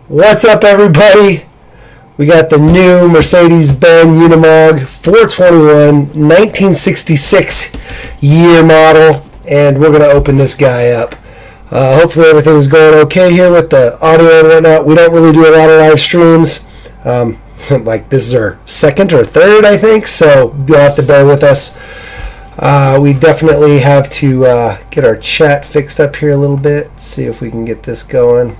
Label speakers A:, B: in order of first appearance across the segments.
A: What's up, everybody? We got the new Mercedes-Benz Unimog 421 1966 year model, and we're going to open this guy up. Hopefully everything's going okay here with the audio and whatnot. We don't really do a lot of live streams. Like this is our second or third, I think, so you'll have to bear with us. We definitely have to get our chat fixed up here a little bit. See if we can get this going.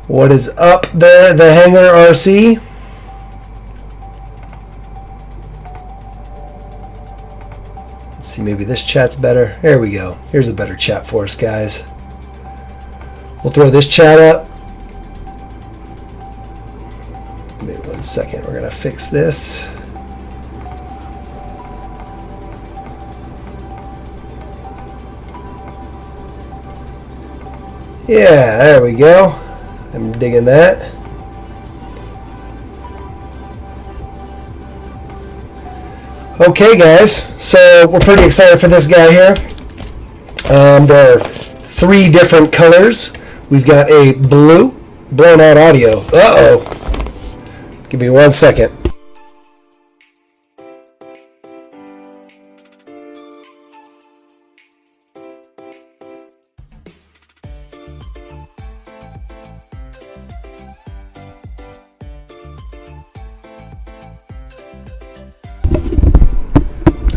A: What is up there, the Hangar RC? Let's see, maybe this chat's better. There we go. Here's a better chat for us, guys. We'll throw this chat up. Give me 1 second. We're going to fix this. Yeah, there we go. I'm digging that. Okay, guys, so we're pretty excited for this guy here. There are 3 different colors. We've got a blue, blown out audio. Uh-oh. Give me 1 second.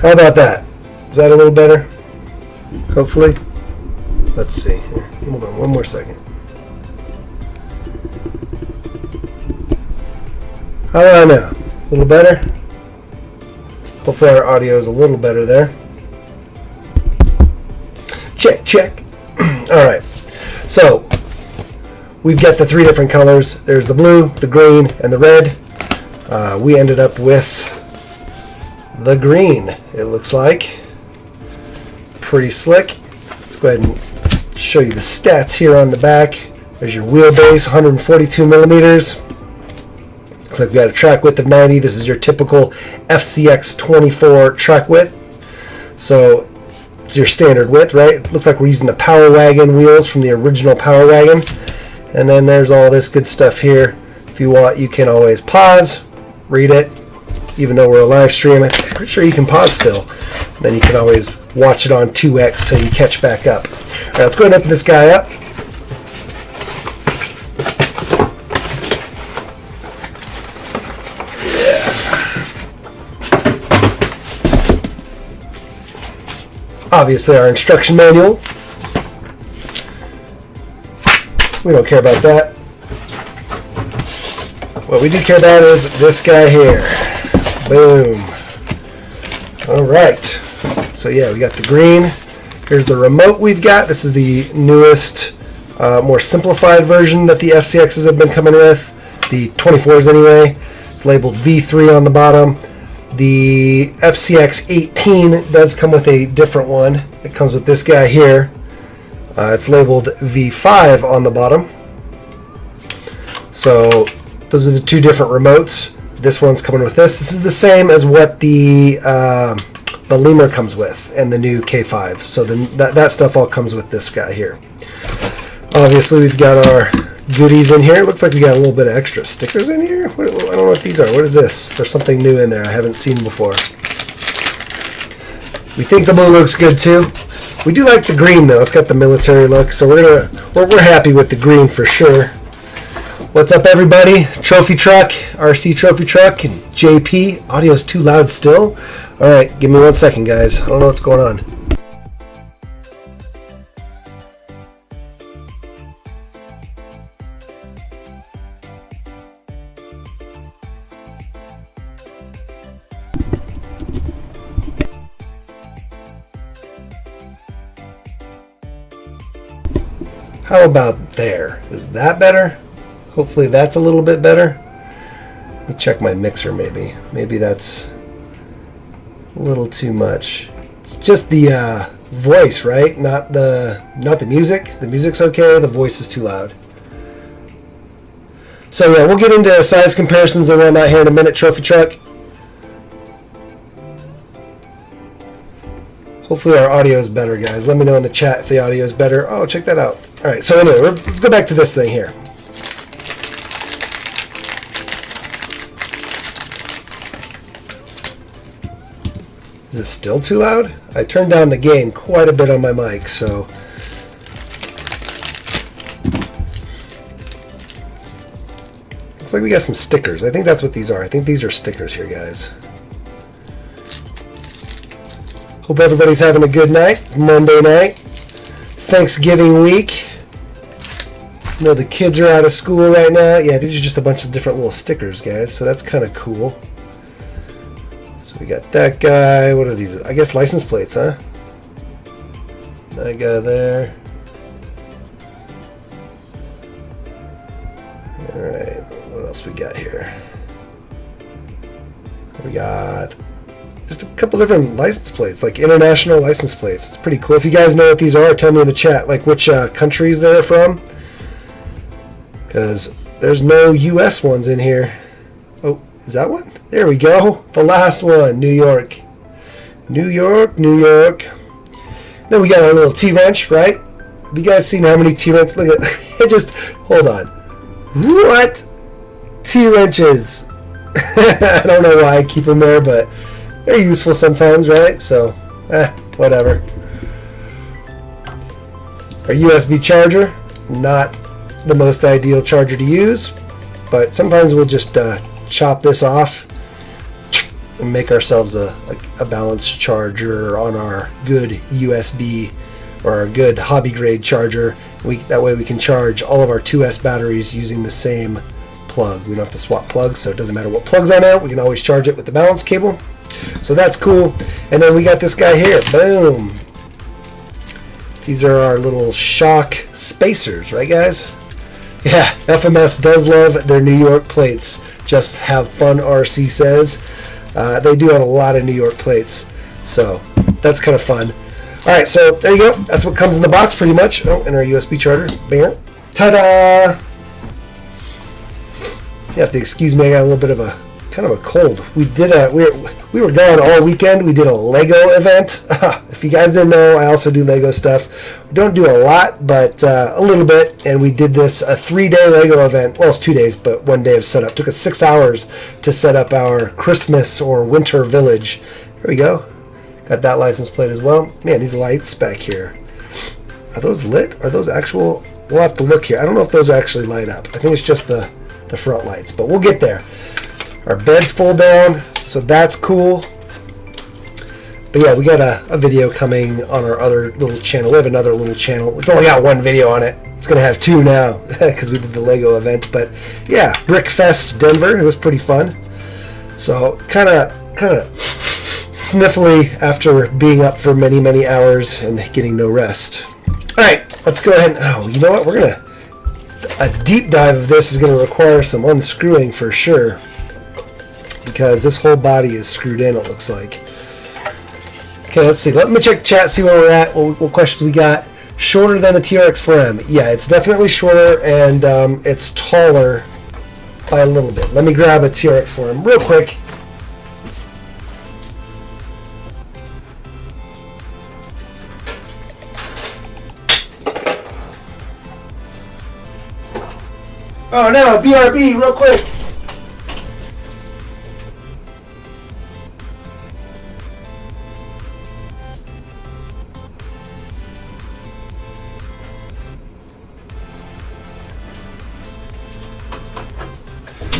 A: How about that? Is that a little better? Hopefully. Let's see here. Hold on 1 more second. How do I know? A little better? Hopefully our audio is a little better there. Check, check. Alright. So, we've got the 3 different colors. There's the blue, the green, and the red. We ended up with the green, it looks like. Pretty slick. Let's go ahead and show you the stats here on the back. There's your wheelbase, 142 millimeters. Looks like we got a track width of 90. This is your typical FCX24 track width. So it's your standard width, right? It looks like we're using the Power Wagon wheels from the original Power Wagon. And then there's all this good stuff here. If you want, you can always pause, read it. Even though we're a live stream, I'm pretty sure you can pause still. Then you can always watch it on 2x till you catch back up. All right, let's go ahead and open this guy up. Yeah. Obviously, our instruction manual. We don't care about that. What we do care about is this guy here. Boom. All right. So yeah, we got the green. Here's the remote we've got. This is the newest, more simplified version that the FCXs have been coming with. The 24s anyway. It's labeled V3 on the bottom. The FCX18 does come with a different one. It comes with this guy here. It's labeled V5 on the bottom. So those are the 2 different remotes. This one's coming with this. This is the same as what the Lemur comes with and the new K5. So that stuff all comes with this guy here. Obviously, we've got our goodies in here. It looks like we got a little bit of extra stickers in here. I don't know what these are. What is this? There's something new in there I haven't seen before. We think the blue looks good too. We do like the green though. It's got the military look, so we're happy with the green for sure. What's up, everybody? Trophy Truck, RC Trophy Truck, and JP. Audio's too loud still. All right, give me 1 second, guys. I don't know what's going on. How about there? Is that better? Hopefully that's a little bit better. Let me check my mixer maybe. Maybe that's a little too much. It's just the voice, right? Not the music. The music's okay, the voice is too loud. So yeah, we'll get into size comparisons and whatnot here in a minute, Trophy Truck. Hopefully our audio is better, guys. Let me know in the chat if the audio is better. Oh, check that out. All right, so anyway, let's go back to this thing here. Is it still too loud? I turned down the gain quite a bit on my mic, so. Looks like we got some stickers. I think that's what these are. I think these are stickers here, guys. Hope everybody's having a good night. It's Monday night. Thanksgiving week. I know the kids are out of school right now. Yeah, these are just a bunch of different little stickers, guys. So that's kind of cool. So we got that guy. What are these? I guess license plates, huh? That guy there. All right. What else we got here? We got just a couple different license plates, like international license plates. It's pretty cool. If you guys know what these are, tell me in the chat, like which countries they're from. Because there's no U.S. ones in here. Oh, is that one? There we go. The last one, New York. New York, New York. Then we got our little T-wrench, right? Have you guys seen how many T-wrenches? Look at it. Just, hold on. What? T-wrenches. I don't know why I keep them there, but they're useful sometimes, right? So, whatever. Our USB charger, not the most ideal charger to use, but sometimes we'll just chop this off and make ourselves a balanced charger on our good USB or our good hobby grade charger. That way we can charge all of our 2S batteries using the same plug. We don't have to swap plugs, so it doesn't matter what plug's on there. We can always charge it with the balance cable. So that's cool. And then we got this guy here. Boom. These are our little shock spacers, right guys? Yeah, FMS does love their New York plates. Just have fun, RC says. They do have a lot of New York plates, so that's kind of fun. All right, so there you go. That's what comes in the box pretty much. Oh, and our USB charger. Bam. Ta-da! You have to excuse me. I got a little bit of a kind of a cold. We were gone all weekend. We did a Lego event. If you guys didn't know, I also do Lego stuff. We don't do a lot, but a little bit. And we did this a 3-day Lego event. Well, it's 2 days, but 1 day of setup. Took us 6 hours to set up our Christmas or winter village. Here we go. Got that license plate as well. Man, these lights back here. Are those lit? Are those actual? We'll have to look here. I don't know if those actually light up. I think it's just the front lights, but we'll get there. Our beds fold down, so that's cool. But yeah, we got a video coming on our other little channel. We have another little channel. It's only got 1 video on it. It's going to have 2 now because we did the Lego event. But yeah, Brickfest Denver. It was pretty fun. So kind of sniffly after being up for many, many hours and getting no rest. All right, let's go ahead. Oh, you know what? A deep dive of this is going to require some unscrewing for sure, because this whole body is screwed in, it looks like. Okay, let's see. Let me check chat, see where we're at, what questions we got. Shorter than the TRX4M. Yeah, it's definitely shorter, and it's taller by a little bit. Let me grab a TRX4M real quick. Oh no, BRB, real quick.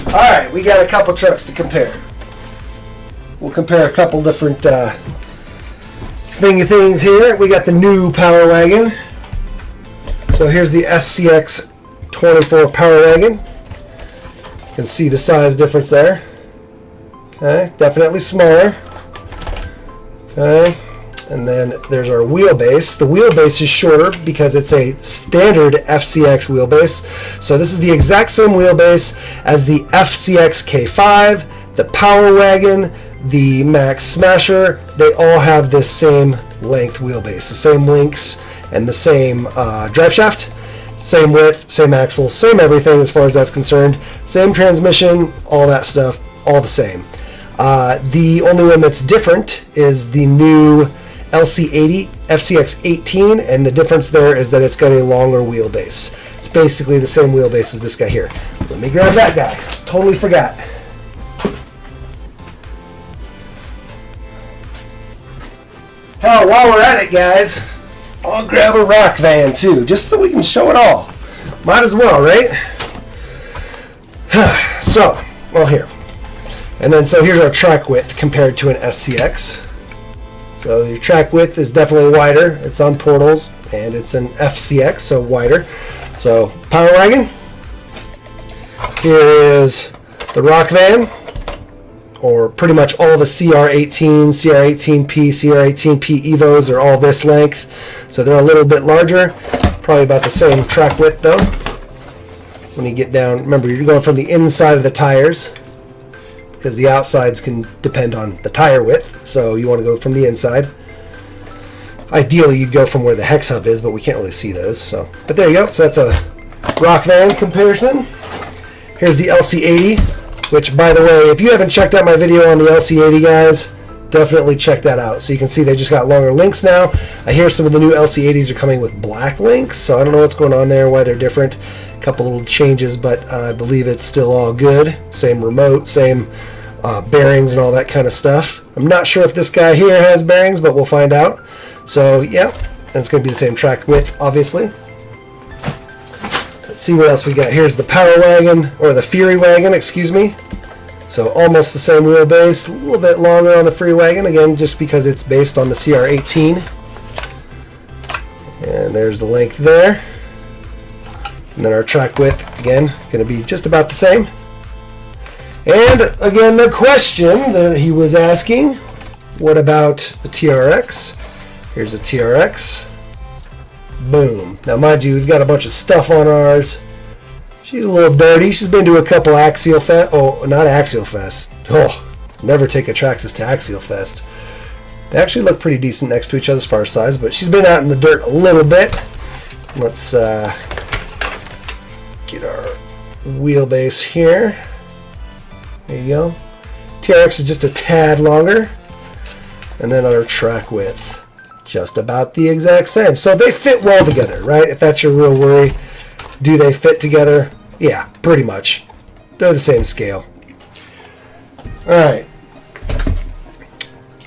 A: All right, we got a couple trucks to compare. We'll compare a couple different things here. We got the new Power Wagon. So here's the FCX24 Power Wagon. You can see the size difference there. Okay, definitely smaller. Okay, and then there's our wheelbase. The wheelbase is shorter because it's a standard FCX wheelbase. So this is the exact same wheelbase as the FCX K5, the Power Wagon, the Max Smasher. They all have this same length wheelbase, the same links and the same drive shaft. Same width, same axle, same everything as far as that's concerned. Same transmission, all that stuff, all the same. The only one that's different is the new LC80 FCX18, and the difference there is that it's got a longer wheelbase. It's basically the same wheelbase as this guy here. Let me grab that guy. Totally forgot. Hell, while we're at it, guys, I'll grab a rock van too, just so we can show it all. Might as well, right? So, well, here. And then, so here's our track width compared to an SCX. So your track width is definitely wider. It's on portals, and it's an FCX, so wider. So, Power Wagon. Here is the rock van, or pretty much all the CR18, CR18P, CR18P Evos are all this length. So they're a little bit larger. Probably about the same track width though. When you get down, remember you're going from the inside of the tires, because the outsides can depend on the tire width. So you want to go from the inside. Ideally you'd go from where the hex hub is, but we can't really see those. So, but there you go. So that's a rock van comparison. Here's the LC80, which, by the way, if you haven't checked out my video on the LC80, guys, definitely check that out. So you can see they just got longer links now. I hear some of the new LC80s are coming with black links, so I don't know what's going on there, why they're different. A couple little changes, but I believe it's still all good. Same remote, same bearings and all that kind of stuff. I'm not sure if this guy here has bearings, but we'll find out. So, yeah, and it's going to be the same track width, obviously. Let's see what else we got. Here's the Power Wagon, or the Fury Wagon, excuse me. So almost the same wheelbase, a little bit longer on the Fury Wagon, again, just because it's based on the CR18. And there's the length there. And then our track width, again, going to be just about the same. And again, the question that he was asking, what about the TRX? Here's a TRX. Boom. Now, mind you, we've got a bunch of stuff on ours. She's a little dirty. She's been to a couple Axial Fest. Oh, not Axial Fest. Oh, never take a Traxxas to Axial Fest. They actually look pretty decent next to each other as far as size, but she's been out in the dirt a little bit. Let's get our wheelbase here. There you go. TRX is just a tad longer. And then our track width, just about the exact same. So they fit well together, right? If that's your real worry. Do they fit together? Yeah, pretty much. They're the same scale. All right.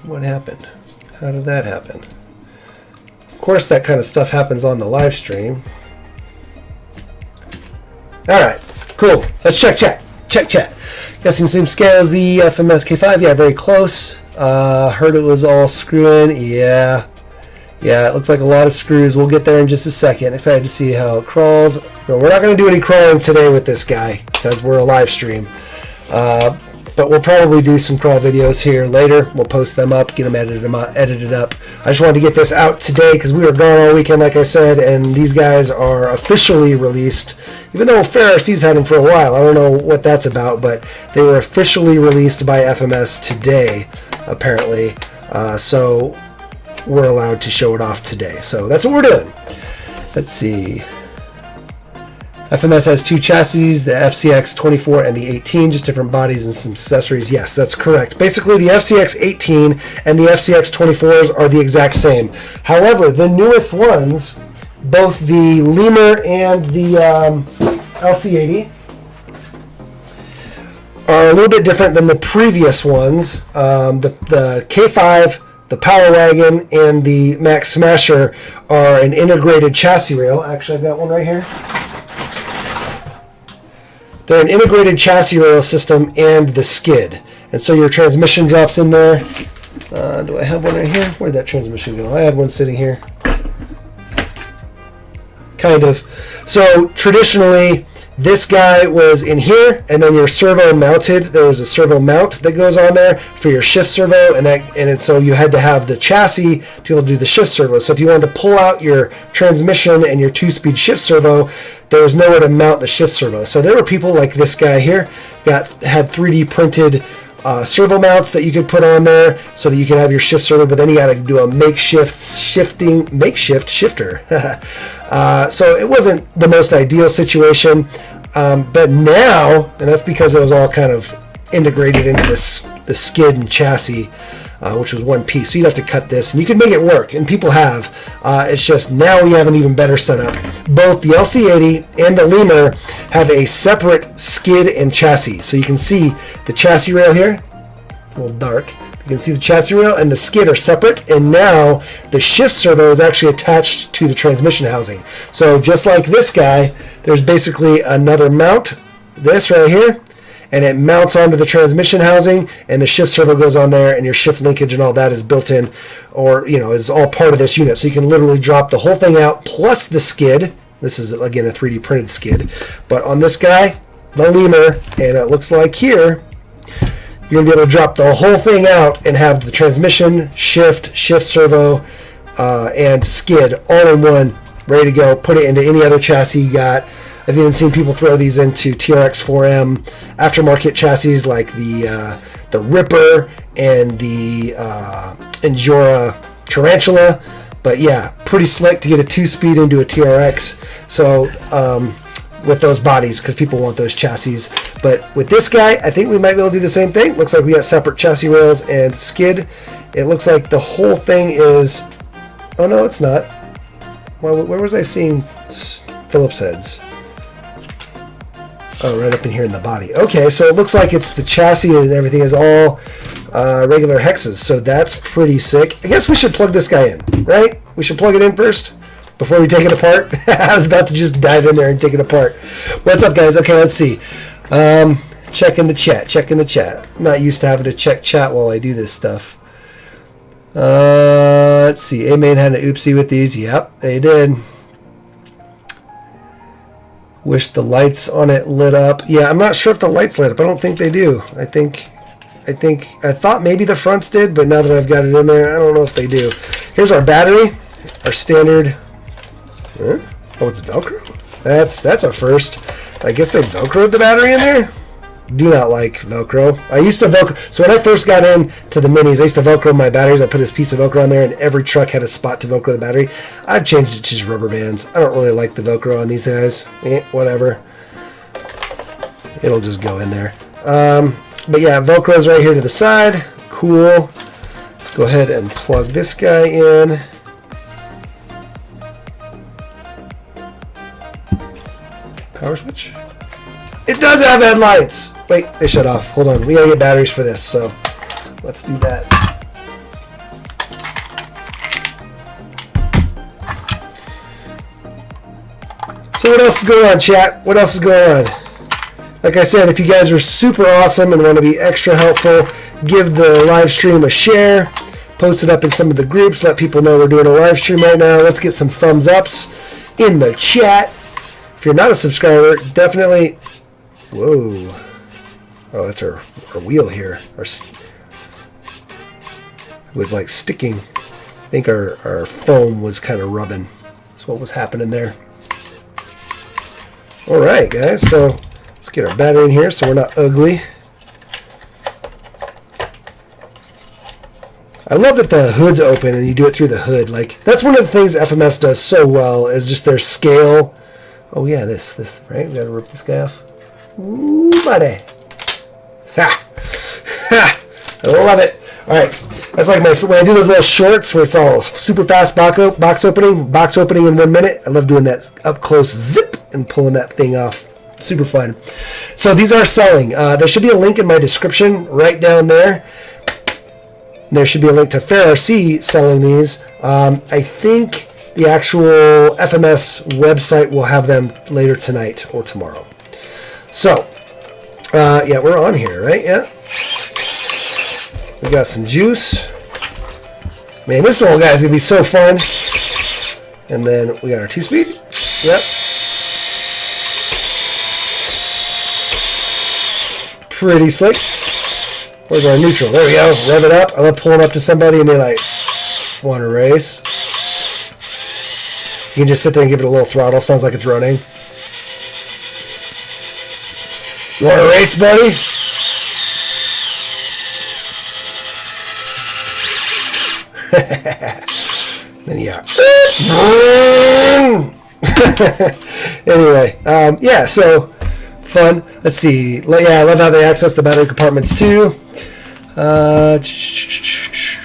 A: What happened? How did that happen? Of course, that kind of stuff happens on the live stream. All right, cool. Let's check chat. Check chat. Guessing same scale as the FMS K5. Yeah, very close. Heard it was all screw-in. Yeah. Yeah, it looks like a lot of screws. We'll get there in just a second. Excited to see how it crawls. No, we're not going to do any crawling today with this guy because we're a live stream. But we'll probably do some crawl videos here later. We'll post them up, get them edited up. I just wanted to get this out today because we were gone all weekend, like I said, and these guys are officially released. Even though FairRC's had them for a while, I don't know what that's about, but they were officially released by FMS today, apparently. So we're allowed to show it off today. So that's what we're doing. Let's see. FMS has two chassis, the FCX24 and the 18, just different bodies and some accessories. Yes, that's correct. Basically, the FCX18 and the FCX24s are the exact same. However, the newest ones, both the Lemur and the LC80, are a little bit different than the previous ones. The K5, the Power Wagon, and the Max Smasher are an integrated chassis rail. Actually, I've got one right here. They're an integrated chassis rail system and the skid. And so your transmission drops in there. Do I have one right here? Where'd that transmission go? I had one sitting here. Kind of. So traditionally, this guy was in here, and then your servo mounted. There was a servo mount that goes on there for your shift servo, so you had to have the chassis to be able to do the shift servo. So if you wanted to pull out your transmission and your 2-speed shift servo, there was nowhere to mount the shift servo. So there were people like this guy here had 3D printed servo mounts that you could put on there so that you could have your shift servo, but then you got to do a makeshift shifter. So it wasn't the most ideal situation, but now, and that's because it was all kind of integrated into the skid and chassis, which was one piece. So you'd have to cut this, and you can make it work, and people have. It's just now we have an even better setup. Both the LC80 and the Lemur have a separate skid and chassis. So you can see the chassis rail here. It's a little dark. You can see the chassis rail and the skid are separate, and now the shift servo is actually attached to the transmission housing. So just like this guy, there's basically another mount, this right here, and it mounts onto the transmission housing, and the shift servo goes on there, and your shift linkage and all that is built in, or is all part of this unit. So you can literally drop the whole thing out plus the skid. This is again a 3D printed skid, but on this guy, the Lemur, and it looks like here, you're going to be able to drop the whole thing out and have the transmission, shift servo, and skid all in one, ready to go. Put it into any other chassis you got. I've even seen people throw these into TRX4M aftermarket chassis like the Ripper and the Endura Tarantula. But yeah, pretty slick to get a 2-speed into a TRX. So with those bodies, because people want those chassis. But with this guy, I think we might be able to do the same thing. Looks like we got separate chassis rails and skid. It looks like the whole thing is... Oh no, it's not. Where was I seeing Phillips heads? Oh, right up in here in the body. Okay, so it looks like it's the chassis and everything is all regular hexes. So that's pretty sick. I guess we should plug this guy in, right? We should plug it in first before we take it apart. I was about to just dive in there and take it apart. What's up, guys? Okay, let's see. Checking the chat. I'm not used to having to check chat while I do this stuff. Let's see. A-Main had an oopsie with these. Yep, they did. Wish the lights on it lit up. Yeah, I'm not sure if the lights lit up. I don't think they do. I thought maybe the fronts did, but now that I've got it in there, I don't know if they do. Here's our battery. Our standard... Huh? Oh, it's Velcro? That's our first. I guess they Velcroed the battery in there? Do not like Velcro. I used to Velcro. So when I first got into the Minis, I used to Velcro my batteries. I put this piece of Velcro on there, and every truck had a spot to Velcro the battery. I've changed it to just rubber bands. I don't really like the Velcro on these guys. Whatever. It'll just go in there. But yeah, Velcro's right here to the side. Cool. Let's go ahead and plug this guy in. Power switch. It does have headlights. Wait, they shut off. Hold on. We gotta get batteries for this, so let's do that. So what else is going on, chat? What else is going on? Like I said, if you guys are super awesome and want to be extra helpful, give the live stream a share. Post it up in some of the groups. Let people know we're doing a live stream right now. Let's get some thumbs ups in the chat. If you're not a subscriber, definitely... Whoa. Oh, that's our wheel here. It was like sticking. I think our foam was kind of rubbing. That's what was happening there. Alright, guys. So let's get our battery in here so we're not ugly. I love that the hood's open and you do it through the hood. Like, that's one of the things FMS does so well is just their scale. Oh yeah, this, right? We gotta rip this guy off. Ooh, buddy. Ha! Ha! I love it. Alright. That's like when I do those little shorts where it's all super fast box opening in 1 minute. I love doing that up close zip and pulling that thing off. Super fun. So these are selling. There should be a link in my description right down there. There should be a link to FairRC selling these. I think the actual FMS website will have them later tonight or tomorrow. So, yeah, we're on here, right? Yeah. We got some juice. Man, this little guy's gonna be so fun. And then we got our 2-speed. Yep. Pretty slick. Where's our neutral? There we go. Rev it up. I love pulling up to somebody and be like, want to race? You can just sit there and give it a little throttle. Sounds like it's running. You want to race, buddy? Then yeah. Anyway, yeah, so fun. Let's see. Yeah, I love how they access the battery compartments too.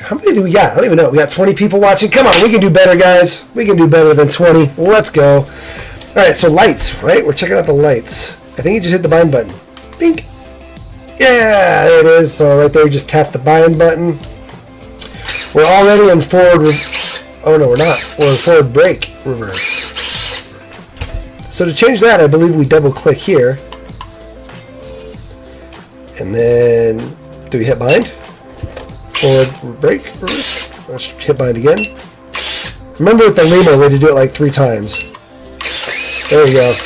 A: How many do we got? I don't even know. We got 20 people watching. Come on, we can do better, guys. We can do better than 20. Let's go. All right, so lights, right? We're checking out the lights. I think you just hit the bind button. Bink. Yeah, there it is. So right there, you just tap the bind button. We're already in forward. Oh no, we're not. We're in forward brake reverse. So to change that, I believe we double click here. And then, do we hit bind? Forward brake reverse. Let's hit bind again. Remember with the Limo, we had to do it like 3 times. There we go.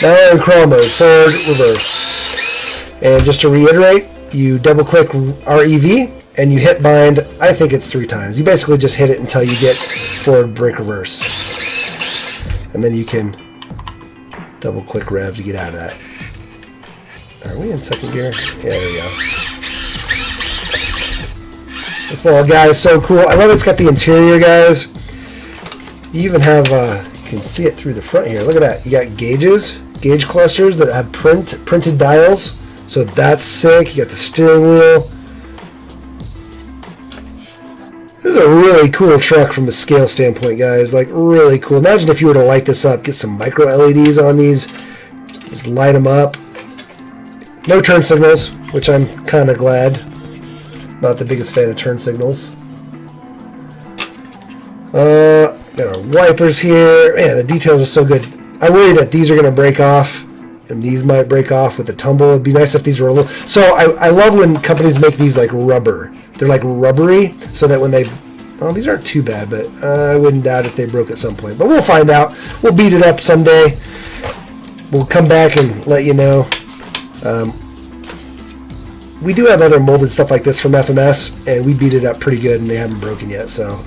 A: Now we're in crawl mode, forward reverse. And just to reiterate, you double click REV and you hit bind. I think it's 3 times. You basically just hit it until you get forward brake reverse. And then you can double click rev to get out of that. Are we in second gear? Yeah, there we go. This little guy is so cool. I love it's got the interior, guys. You even have, you can see it through the front here. Look at that. You got gauge clusters that have printed dials. So that's sick. You got the steering wheel. This is a really cool truck from a scale standpoint, guys. Like, really cool. Imagine if you were to light this up, get some micro LEDs on these. Just light them up. No turn signals, which I'm kind of glad. Not the biggest fan of turn signals. Got our wipers here. Man, the details are so good. I worry that these are going to break off, and these might break off with the tumble. It'd be nice if these were a little... So I love when companies make these like rubber. They're like rubbery, so that when they... Oh, these aren't too bad, but I wouldn't doubt if they broke at some point. But we'll find out. We'll beat it up someday. We'll come back and let you know. We do have other molded stuff like this from FMS, and we beat it up pretty good, and they haven't broken yet, so...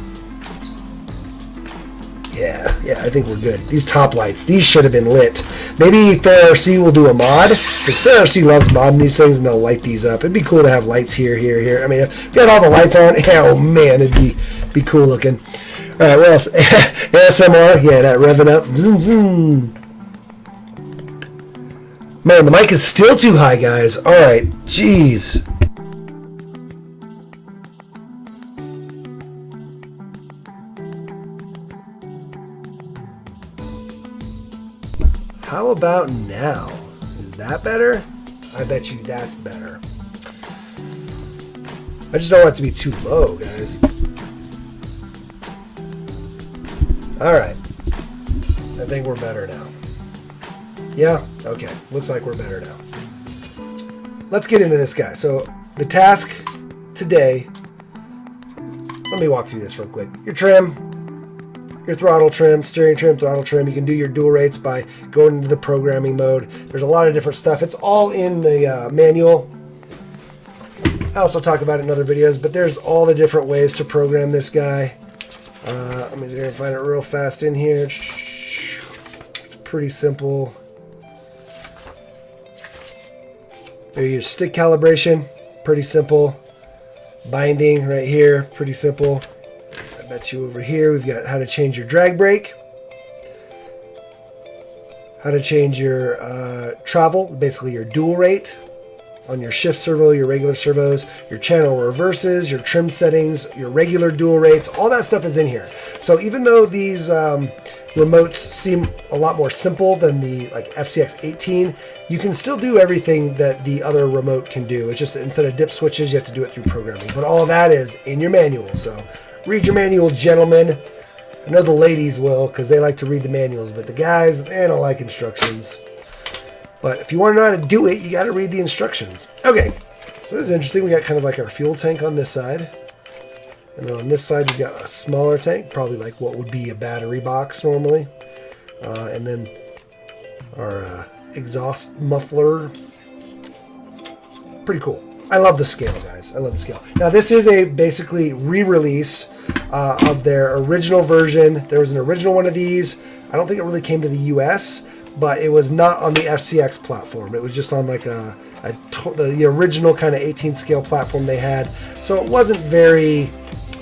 A: Yeah, I think we're good. These top lights, these should have been lit. Maybe FairRC will do a mod, because FairRC loves modding these things, and they'll light these up. It'd be cool to have lights here. I mean, if you had all the lights on, oh man, it'd be cool looking. All right, what else? ASMR, yeah, that revving up. Zoom, zoom. Man, the mic is still too high, guys. All right, jeez. How about now? Is that better? I bet you that's better. I just don't want it to be too low, guys. All right. I think we're better now. Yeah? Okay. Looks like we're better now. Let's get into this guy. So the task today, let me walk through this real quick. Your trim, your throttle trim, steering trim, throttle trim. You can do your dual rates by going into the programming mode. There's a lot of different stuff. It's all in the manual. I also talk about it in other videos, but there's all the different ways to program this guy. Let me see if I can find it real fast in here. It's pretty simple. There's your stick calibration, pretty simple. Binding right here, pretty simple. I bet you over here we've got how to change your drag brake, how to change your travel, basically your dual rate on your shift servo, your regular servos, your channel reverses, your trim settings, your regular dual rates, all that stuff is in here. So even though these remotes seem a lot more simple than the like FCX18, you can still do everything that the other remote can do. It's just that instead of dip switches, you have to do it through programming. But all of that is in your manual. So read your manual, gentlemen. I know the ladies will because they like to read the manuals, but the guys, they don't like instructions. But if you want to know how to do it, you got to read the instructions. Okay, so this is interesting. We got kind of like our fuel tank on this side. And then on this side, we've got a smaller tank, probably like what would be a battery box normally. And then our exhaust muffler. Pretty cool. I love the scale, guys. I love the scale. Now, this is a basically re-release of their original version. There was an original one of these. I don't think it really came to the US, but it was not on the FCX platform. It was just on like the original kind of 18 scale platform they had. So it wasn't very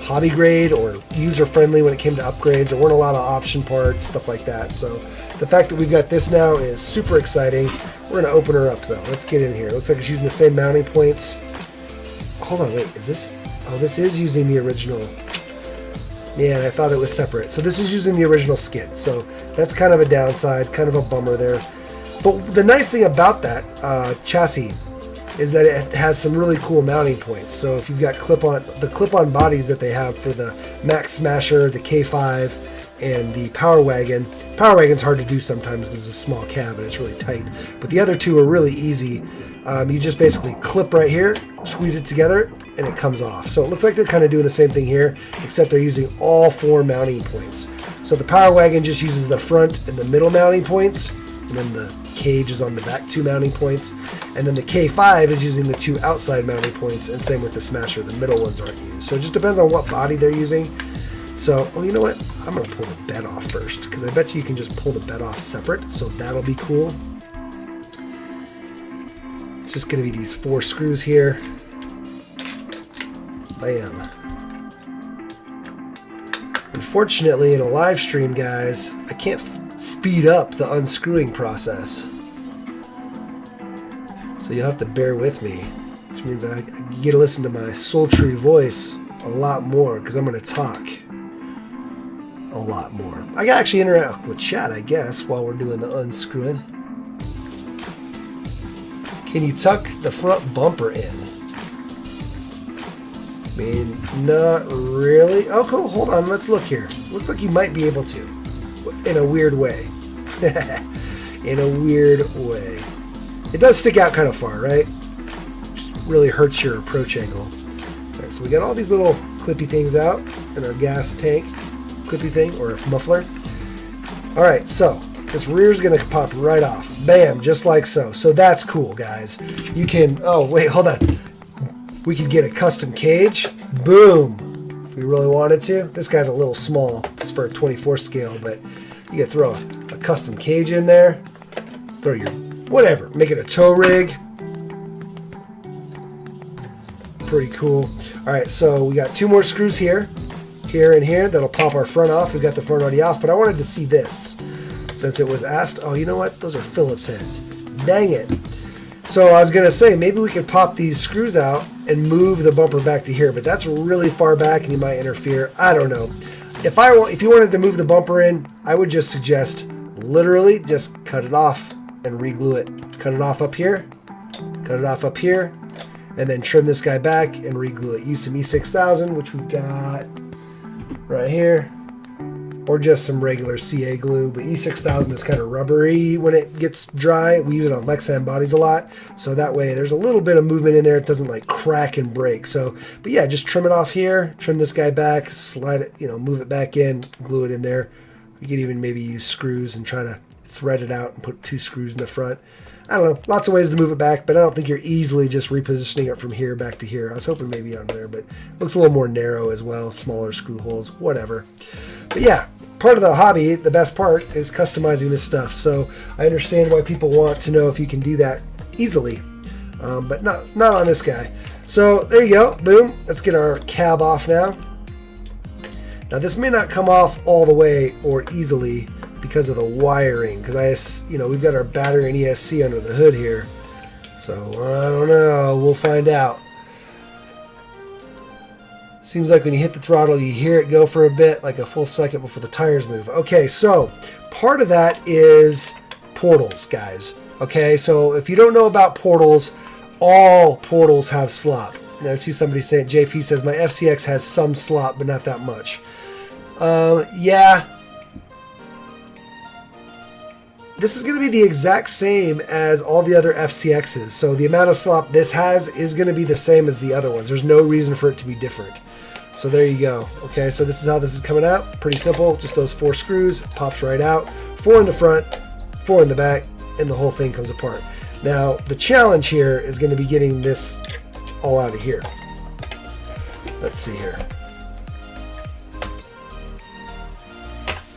A: hobby grade or user friendly when it came to upgrades. There weren't a lot of option parts, stuff like that. So the fact that we've got this now is super exciting. We're gonna open her up though. Let's get in here. Looks like it's using the same mounting points. Hold on, wait, is this? Oh, this is using the original. Man, I thought it was separate. So this is using the original skid. So that's kind of a downside, kind of a bummer there. But the nice thing about that chassis is that it has some really cool mounting points. So if you've got the clip-on bodies that they have for the Max Smasher, the K5, and the Power Wagon. Power Wagon's hard to do sometimes because it's a small cab and it's really tight. But the other two are really easy. You just basically clip right here, squeeze it together, and it comes off. So it looks like they're kind of doing the same thing here, except they're using all 4 mounting points. So the Power Wagon just uses the front and the middle mounting points, and then the cage is on the back 2 mounting points, and then the K5 is using the 2 outside mounting points, and same with the Smasher. The middle ones aren't used. So it just depends on what body they're using. So, oh, you know what? I'm going to pull the bed off first, because I bet you can just pull the bed off separate, so that'll be cool. It's just going to be these 4 screws here. Bam. Unfortunately, in a live stream, guys, I can't speed up the unscrewing process. So you'll have to bear with me, which means I get to listen to my sultry voice a lot more, because I'm going to talk a lot more. I can actually interact with chat, I guess, while we're doing the unscrewing. Can you tuck the front bumper in? I mean, not really. Oh, cool. Hold on. Let's look here. Looks like you might be able to, in a weird way. In a weird way. It does stick out kind of far, right? Which really hurts your approach angle. All right, so we got all these little clippy things out in our gas tank. Clippy thing, or muffler. All right, so this rear is going to pop right off. Bam, just like so. So that's cool, guys. You can, oh, wait, hold on. We could get a custom cage. Boom. If we really wanted to. This guy's a little small. It's for a 24 scale, but you could throw a custom cage in there. Throw your, whatever. Make it a tow rig. Pretty cool. All right, so we got 2 more screws here. Here and here, that'll pop our front off. We've got the front already off, but I wanted to see this since it was asked. Oh, you know what? Those are Phillips heads. Dang it. So I was going to say, maybe we could pop these screws out and move the bumper back to here, but that's really far back and you might interfere. I don't know. If you wanted to move the bumper in, I would just suggest literally just cut it off and re-glue it. Cut it off up here, cut it off up here, and then trim this guy back and re-glue it. Use some E6000, which we've got right here, or just some regular CA glue, but E6000 is kind of rubbery when it gets dry. We use it on Lexan bodies a lot, so that way there's a little bit of movement in there. It doesn't like crack and break. So, but yeah, just trim it off here, trim this guy back, slide it, move it back in, glue it in there. You could even maybe use screws and try to thread it out and put 2 screws in the front. I don't know, lots of ways to move it back, but I don't think you're easily just repositioning it from here back to here. I was hoping maybe on there, but it looks a little more narrow as well, smaller screw holes, whatever. But yeah, part of the hobby, the best part, is customizing this stuff. So I understand why people want to know if you can do that easily, but not on this guy. So there you go, boom. Let's get our cab off now. Now this may not come off all the way or easily, because of the wiring, because we've got our battery and ESC under the hood here, so I don't know, we'll find out. Seems like when you hit the throttle you hear it go for a bit, like a full second before the tires move. Okay, so part of that is portals, guys. Okay, so if you don't know about portals, all portals have slop. Now I see somebody saying, JP says my FCX has some slop but not that much. Yeah, this is going to be the exact same as all the other FCXs. So the amount of slop this has is going to be the same as the other ones. There's no reason for it to be different. So there you go. Okay, so this is how this is coming out. Pretty simple. Just those 4 screws. Pops right out. 4 in the front, 4 in the back, and the whole thing comes apart. Now, the challenge here is going to be getting this all out of here. Let's see here.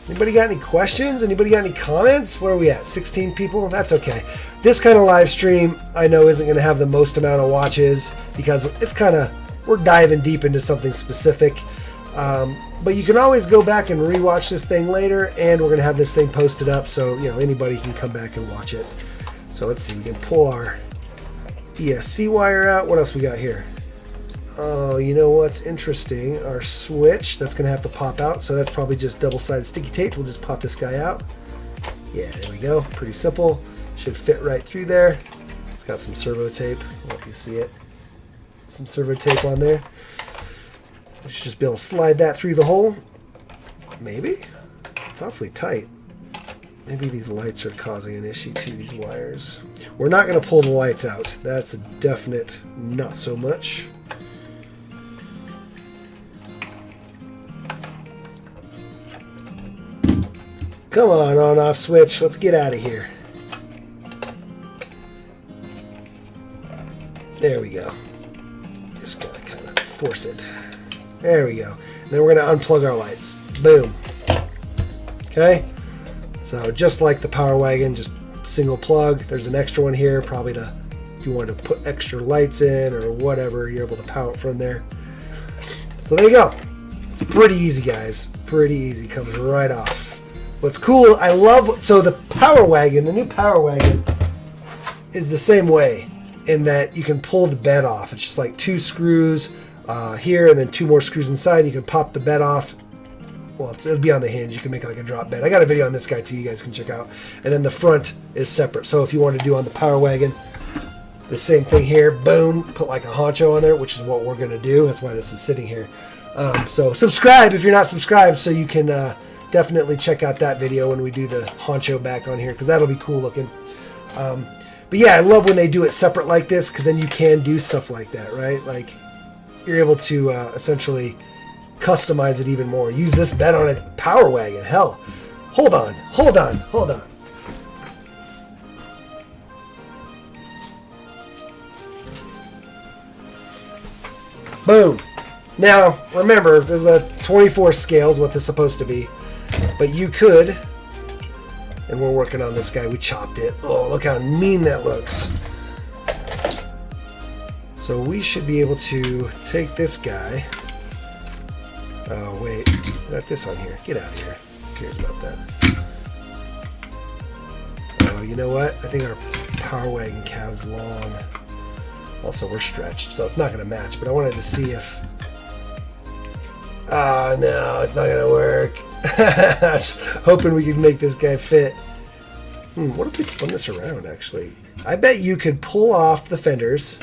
A: Anybody got any questions? Anybody got any comments? Where are we at? 16 people? That's okay. This kind of live stream, I know, isn't going to have the most amount of watches because it's kind of, we're diving deep into something specific. But you can always go back and rewatch this thing later, and we're going to have this thing posted up so anybody can come back and watch it. So let's see, we can pull our ESC wire out. What else we got here? Oh, you know what's interesting? Our switch, that's going to have to pop out. So that's probably just double-sided sticky tape. We'll just pop this guy out. Yeah, there we go. Pretty simple. Should fit right through there. It's got some servo tape. I'll let you see it. Some servo tape on there. We should just be able to slide that through the hole. Maybe. It's awfully tight. Maybe these lights are causing an issue to these wires. We're not going to pull the lights out. That's a definite not so much. Come on off switch. Let's get out of here. There we go. Just gotta kind of force it. There we go. And then we're gonna unplug our lights. Boom. Okay. So just like the Power Wagon, just single plug. There's an extra one here, probably to if you want to put extra lights in or whatever, you're able to power it from there. So there you go. It's pretty easy, guys. Pretty easy. Comes right off. What's cool, I love, so the Power Wagon, the new Power Wagon is the same way in that you can pull the bed off. It's just like 2 screws here and then 2 more screws inside. You can pop the bed off. Well, it'll be on the hinge. You can make it like a drop bed. I got a video on this guy too you guys can check out. And then the front is separate. So if you want to do on the Power Wagon, the same thing here. Boom, put like a honcho on there, which is what we're going to do. That's why this is sitting here. So subscribe if you're not subscribed so you can definitely check out that video when we do the honcho back on here because that'll be cool looking. But yeah, I love when they do it separate like this because then you can do stuff like that, right? Like you're able to essentially customize it even more. Use this bed on a Power Wagon. Hell, hold on. Boom. Now, remember, there's a 24 scale is what this is supposed to be. But you could, and we're working on this guy. We chopped it. Oh, look how mean that looks. So we should be able to take this guy. Oh, wait. Got this on here. Get out of here. Who cares about that? Oh, you know what? I think our Power Wagon cab's long. Also, we're stretched, so it's not going to match. But I wanted to see if... Oh, no, it's not going to work. I was hoping we could make this guy fit. What if we spun this around, actually? I bet you could pull off the fenders,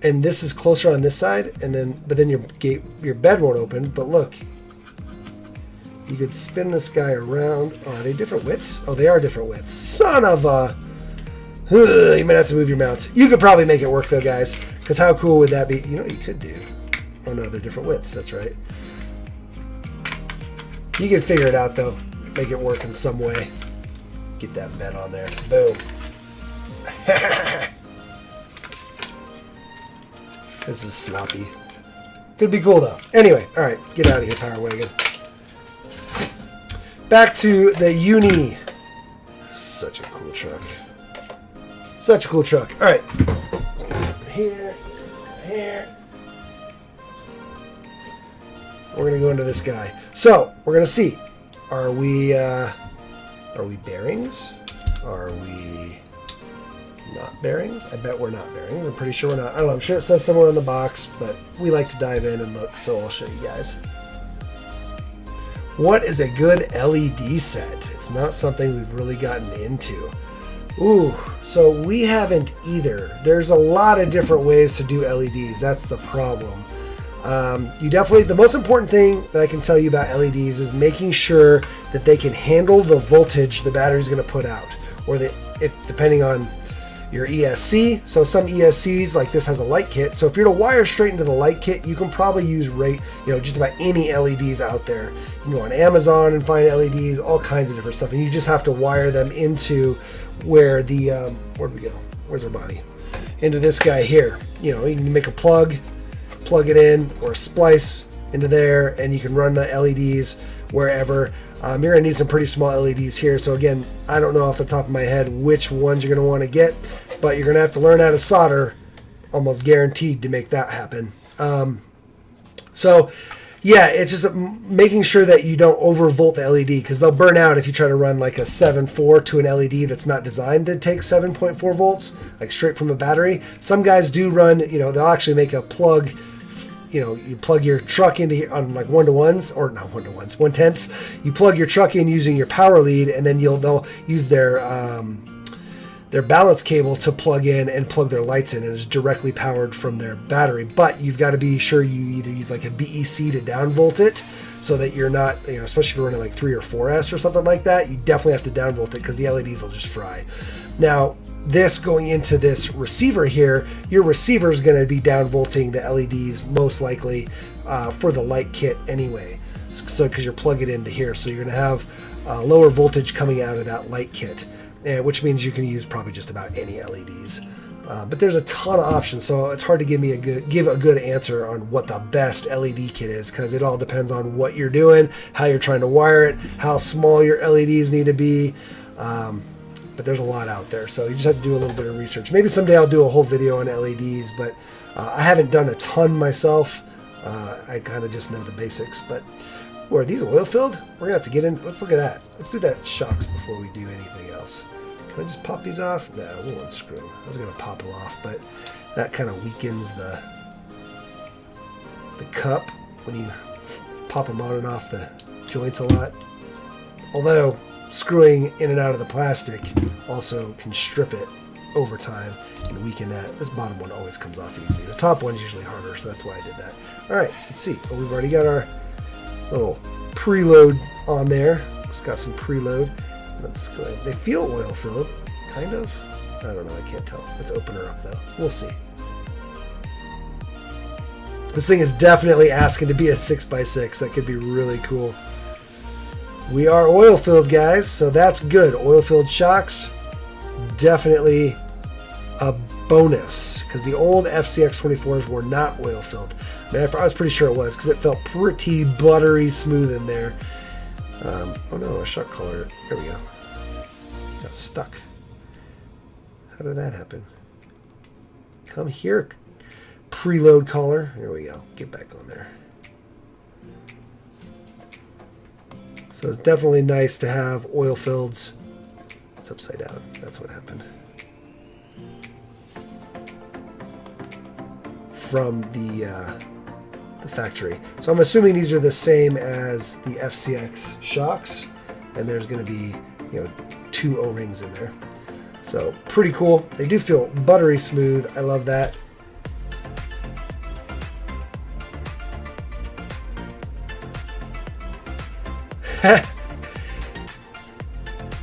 A: and this is closer on this side, and then but then your bed won't open. But look, you could spin this guy around. Oh, are they different widths? Oh, they are different widths. Son of a... You might have to move your mounts. You could probably make it work, though, guys, because how cool would that be? You know what you could do? Oh, no, they're different widths. That's right. You can figure it out, though. Make it work in some way. Get that bed on there. Boom. This is sloppy. Could be cool, though. Anyway, all right. Get out of here, Power Wagon. Back to the Uni. Such a cool truck. Such a cool truck. All right. Let's get it over here. Here. We're going to go into this guy. So, we're going to see. Are we bearings? Are we not bearings? I bet we're not bearings. I'm pretty sure we're not. I don't know. I'm sure it says somewhere in the box, but we like to dive in and look, so I'll show you guys. What is a good LED set? It's not something we've really gotten into. Ooh, so we haven't either. There's a lot of different ways to do LEDs. That's the problem. The most important thing that I can tell you about LEDs is making sure that they can handle the voltage the battery's going to put out, or depending on your ESC. So some ESCs, like this, has a light kit. So if you're to wire straight into the light kit, you can probably use just about any LEDs out there. You can go on Amazon and find LEDs, all kinds of different stuff, and you just have to wire them into where the where'd we go? Where's our body? Into this guy here. You can make a plug it in, or a splice into there, and you can run the LEDs wherever. You're going to need some pretty small LEDs here. So again, I don't know off the top of my head which ones you're going to want to get, but you're going to have to learn how to solder, almost guaranteed to make that happen. So Yeah, it's just making sure that you don't overvolt the LED, because they'll burn out if you try to run like a 7.4 to an LED that's not designed to take 7.4 volts, like straight from a battery. Some guys do run, you know, they'll actually make a plug, you know, you plug your truck into on like 1-to-1s, or not 1-to-1s, 1/10. You plug your truck in using your power lead, and then they'll use their balance cable to plug in and plug their lights in, and it's directly powered from their battery. But you've got to be sure you either use like a BEC to downvolt it, so that you're not, you know, especially if you're running like 3 or 4S or something like that, you definitely have to downvolt it, because the LEDs will just fry. Now, this going into this receiver here, your receiver is going to be downvolting the LEDs most likely for the light kit anyway. So because you're plugging it into here, so you're going to have lower voltage coming out of that light kit. Which means you can use probably just about any LEDs. But there's a ton of options, so it's hard to give a good answer on what the best LED kit is, because it all depends on what you're doing, how you're trying to wire it, how small your LEDs need to be. But there's a lot out there, so you just have to do a little bit of research. Maybe someday I'll do a whole video on LEDs, but I haven't done a ton myself. I kind of just know the basics. But are these oil filled? We're gonna have to get in. Let's look at that. Let's do that shocks before we do anything else. Can I just pop these off? No, we won't screw them. I was going to pop them off, but that kind of weakens the cup when you pop them on and off the joints a lot. Although screwing in and out of the plastic also can strip it over time and weaken that. This bottom one always comes off easy. The top one's usually harder, so that's why I did that. All right, let's see. Well, we've already got our little preload on there. It's got some preload. Let's go ahead. They feel oil filled, kind of. I don't know. I can't tell. Let's open her up though. We'll see. This thing is definitely asking to be a 6x6. That could be really cool. We are oil filled, guys, so that's good. Oil filled shocks, definitely a bonus, because the old FCX24s were not oil filled. I was pretty sure it was, because it felt pretty buttery smooth in there. Oh no, a shock collar. There we go. Got stuck. How did that happen? Come here, preload collar. There we go. Get back on there. So it's definitely nice to have oil fills. It's upside down. That's what happened. From the factory. So I'm assuming these are the same as the FCX shocks, and there's going to be, you know, 2 O-rings in there. So pretty cool. They do feel buttery smooth. I love that.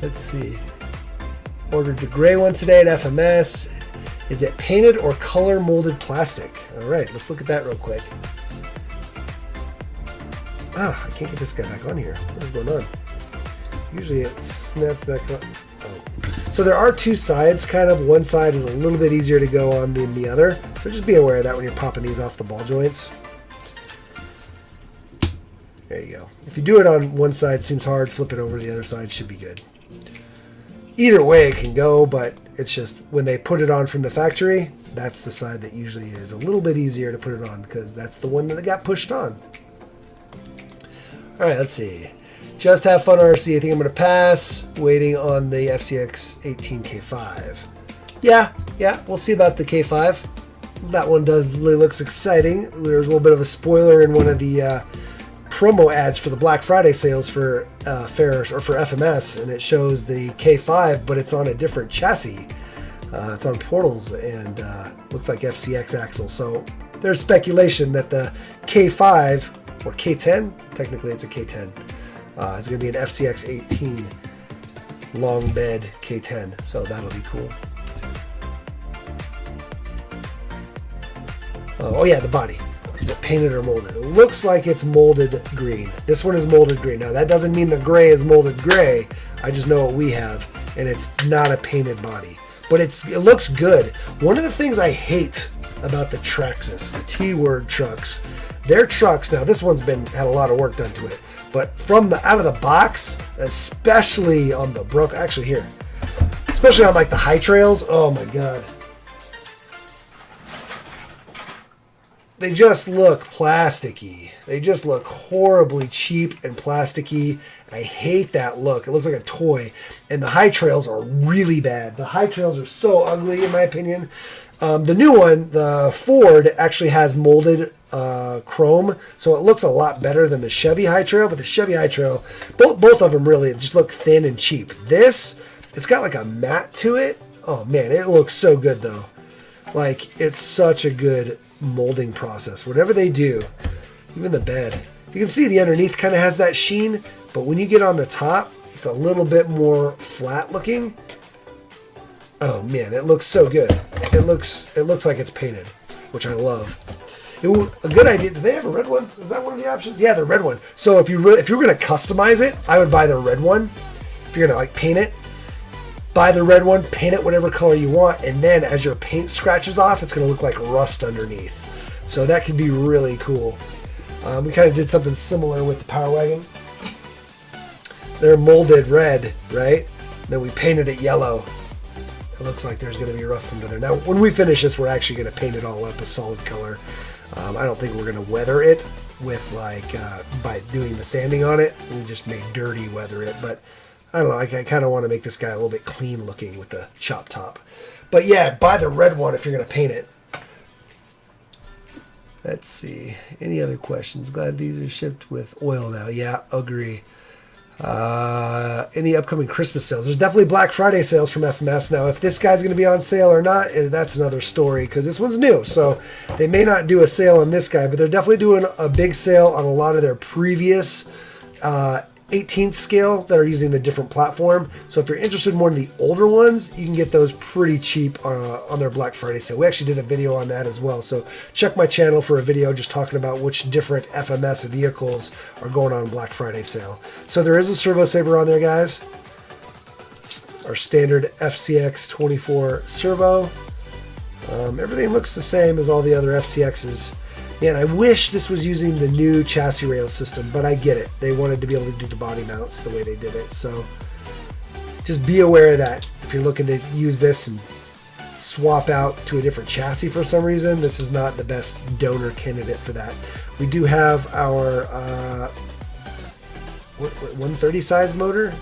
A: Let's see. Ordered the gray one today at FMS. Is it painted or color molded plastic? All right, let's look at that real quick. Ah, I can't get this guy back on here. What is going on? Usually it snaps back up. Oh. So there are 2 sides, kind of. One side is a little bit easier to go on than the other. So just be aware of that when you're popping these off the ball joints. There you go. If you do it on one side, seems hard, flip it over to the other side, should be good. Either way it can go, but it's just when they put it on from the factory, that's the side that usually is a little bit easier to put it on, because that's the one that got pushed on. All right, let's see. Just have fun RC. I think I'm going to pass. Waiting on the FCX18 K5. Yeah, we'll see about the K5. That one really looks exciting. There's a little bit of a spoiler in one of the promo ads for the Black Friday sales for fairs or for FMS, and it shows the K5, but it's on a different chassis. It's on portals and looks like FCX axle. So there's speculation that the K5 or K10, technically it's a K10, it's going to be an FCX18 long bed K10, so that'll be cool. Oh yeah, the body. Is it painted or molded? It looks like it's molded green. This one is molded green. Now that doesn't mean the gray is molded gray. I just know what we have, and it's not a painted body. But it looks good. One of the things I hate about the Traxxas, the T-Word trucks, their trucks, now this one's had a lot of work done to it, but out of the box, especially on the actually here, especially on like the high trails, oh my god. they just look plasticky. They just look horribly cheap and plasticky. I hate that look. It looks like a toy. And the high trails are really bad. The high trails are so ugly, in my opinion. The new one, the Ford, actually has molded chrome, so it looks a lot better than the Chevy high trail. But the Chevy high trail, both of them really just look thin and cheap. This, it's got like a matte to it. Oh man, it looks so good though. Like, it's such a good molding process. Whatever they do, even the bed, you can see the underneath kind of has that sheen, but when you get on the top, it's a little bit more flat looking. Oh man, it looks so good. It looks like it's painted, which I love. A good idea. Do they have a red one? Is that one of the options? Yeah, the red one. So if you're going to customize it, I would buy the red one. If you're going to like paint it, buy the red one, paint it whatever color you want, and then as your paint scratches off, it's going to look like rust underneath. So that could be really cool. We kind of did something similar with the Power Wagon. They're molded red, right? Then we painted it yellow. It looks like there's going to be rust under there. Now, when we finish this, we're actually going to paint it all up a solid color. I don't think we're going to weather it with by doing the sanding on it. We just may dirty weather it, but I don't know. I kind of want to make this guy a little bit clean looking with the chop top. But yeah, buy the red one if you're going to paint it. Let's see. Any other questions? Glad these are shipped with oil now. Yeah, agree. Any upcoming Christmas sales? There's definitely Black Friday sales from FMS. Now, if this guy's going to be on sale or not, that's another story, because this one's new. So they may not do a sale on this guy, but they're definitely doing a big sale on a lot of their previous 18th scale that are using the different platform. So if you're interested more in the older ones, you can get those pretty cheap on their Black Friday sale. We actually did a video on that as well. So check my channel for a video just talking about which different FMS vehicles are going on Black Friday sale. So there is a servo saver on there, guys. Our standard FCX24 servo. Everything looks the same as all the other FCXs. Man, I wish this was using the new chassis rail system, but I get it. They wanted to be able to do the body mounts the way they did it. So just be aware of that. If you're looking to use this and swap out to a different chassis for some reason, this is not the best donor candidate for that. We do have our 130 size motor.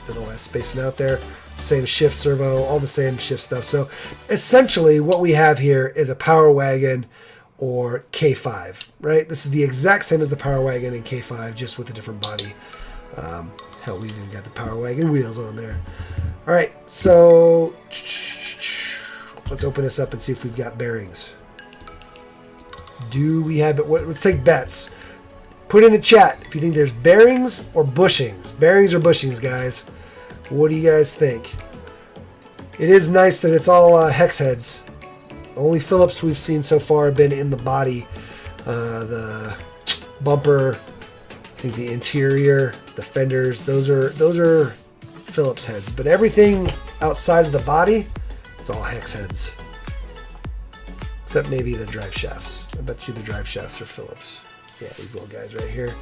A: Don't know why I'm spacing out there. Same shift servo, all the same shift stuff. So essentially what we have here is a Power Wagon or K5, right? This is the exact same as the Power Wagon and K5, just with a different body. Hell, we even got the Power Wagon wheels on there. All right, so let's open this up and see if we've got bearings. Do we have it? Let's take bets. Put in the chat if you think there's bearings or bushings. Bearings or bushings, guys. What do you guys think? It is nice that it's all hex heads. Only Phillips we've seen so far have been in the body. The bumper, I think the interior, the fenders, those are Phillips heads. But everything outside of the body, it's all hex heads. Except maybe the drive shafts. I bet you the drive shafts are Phillips. Yeah, these little guys right here.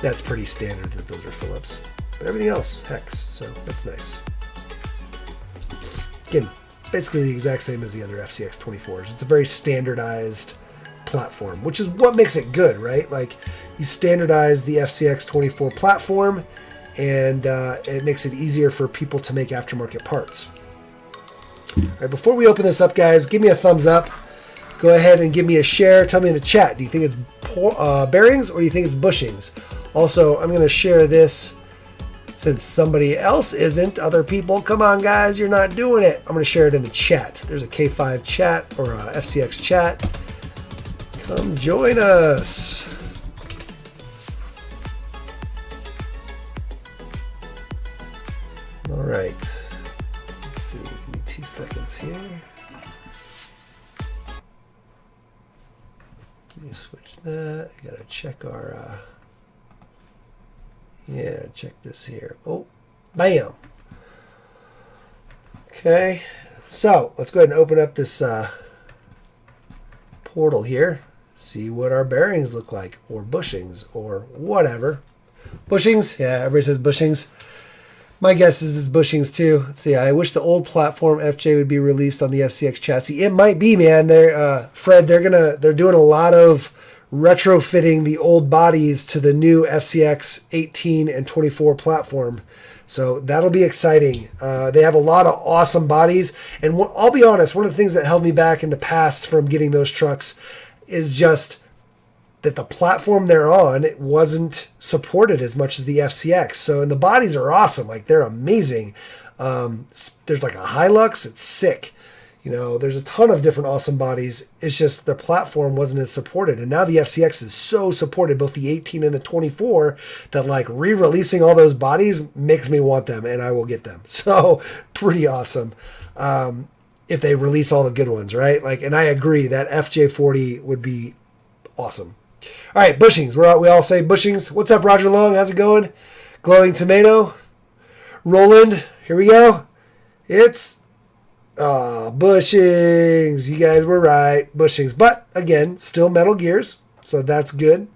A: That's pretty standard that those are Phillips. But everything else, hex. So that's nice. Again, basically the exact same as the other FCX24s. It's a very standardized platform, which is what makes it good, right? Like, you standardize the FCX24 platform, and it makes it easier for people to make aftermarket parts. All right, before we open this up, guys, give me a thumbs up. Go ahead and give me a share. Tell me in the chat, do you think it's bearings or do you think it's bushings? Also, I'm going to share this since somebody else isn't. Other people, come on, guys, you're not doing it. I'm going to share it in the chat. There's a K5 chat or a FCX chat. Come join us. All right. Let's see. Give me 2 seconds here. Let me switch that. I gotta check our. Yeah, check this here. Oh, bam. Okay, so let's go ahead and open up this portal here. See what our bearings look like, or bushings, or whatever. Bushings, yeah, everybody says bushings. My guess is bushings too. Let's see. I wish the old platform FJ would be released on the FCX chassis. It might be, man. They're Fred. They're doing a lot of retrofitting the old bodies to the new FCX 18 and 24 platform. So that'll be exciting. They have a lot of awesome bodies. And I'll be honest, one of the things that held me back in the past from getting those trucks is just that the platform they're on, it wasn't supported as much as the FCX. So, and the bodies are awesome. Like, they're amazing. There's like a Hilux. It's sick. You know, there's a ton of different awesome bodies. It's just the platform wasn't as supported. And now the FCX is so supported, both the 18 and the 24, that like re-releasing all those bodies makes me want them, and I will get them. So pretty awesome. If they release all the good ones, right? Like, and I agree that FJ40 would be awesome. All right, bushings. We all say bushings. What's up, Roger Long? How's it going? Glowing Tomato. Roland. Here we go. It's bushings. You guys were right. Bushings. But, again, still metal gears. So that's good.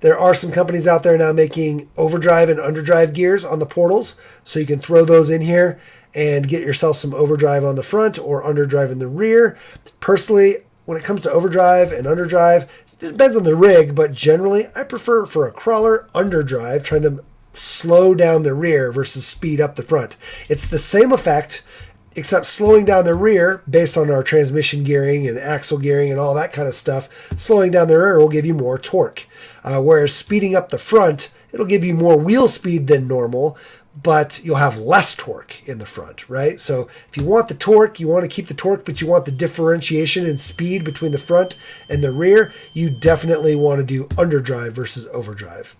A: There are some companies out there now making overdrive and underdrive gears on the portals. So you can throw those in here and get yourself some overdrive on the front or underdrive in the rear. Personally, when it comes to overdrive and underdrive, it depends on the rig, but generally I prefer for a crawler underdrive, trying to slow down the rear versus speed up the front. It's the same effect, except slowing down the rear based on our transmission gearing and axle gearing and all that kind of stuff. Slowing down the rear will give you more torque, whereas speeding up the front, it'll give you more wheel speed than normal, but you'll have less torque in the front, right? So if you want the torque, you want to keep the torque, but you want the differentiation in speed between the front and the rear, you definitely want to do underdrive versus overdrive.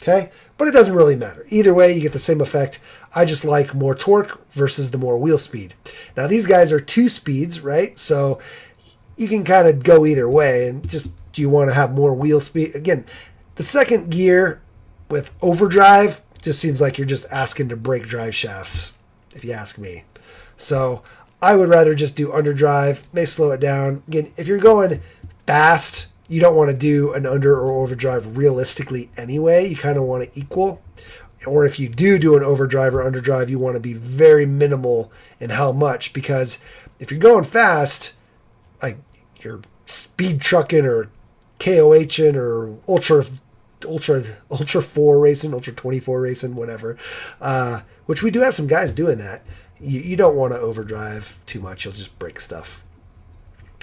A: Okay? But it doesn't really matter. Either way, you get the same effect. I just like more torque versus the more wheel speed. Now, these guys are 2 speeds, right? So you can kind of go either way. And just, do you want to have more wheel speed? Again, the second gear with overdrive just seems like you're just asking to break drive shafts, if you ask me. So I would rather just do underdrive. May slow it down. Again, if you're going fast, you don't want to do an under or overdrive realistically anyway. You kind of want to equal. Or if you do an overdrive or underdrive, you want to be very minimal in how much, because if you're going fast, like you're speed trucking or KOHing or ultra 4 racing, ultra 24 racing, whatever, which we do have some guys doing that. You don't want to overdrive too much. You'll just break stuff.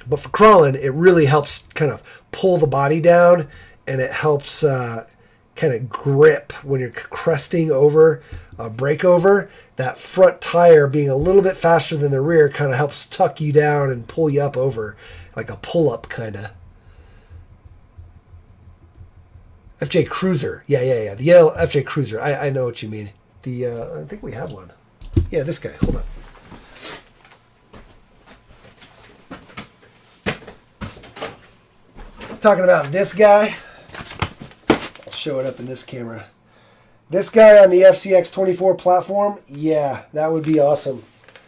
A: But for crawling, it really helps kind of pull the body down, and it helps kind of grip when you're cresting over a breakover. That front tire being a little bit faster than the rear kind of helps tuck you down and pull you up over, like a pull-up kind of. FJ Cruiser. Yeah. The yellow FJ Cruiser. I know what you mean. I think we have one. Yeah, this guy. Hold on. Talking about this guy. I'll show it up in this camera. This guy on the FCX24 platform. Yeah, that would be awesome.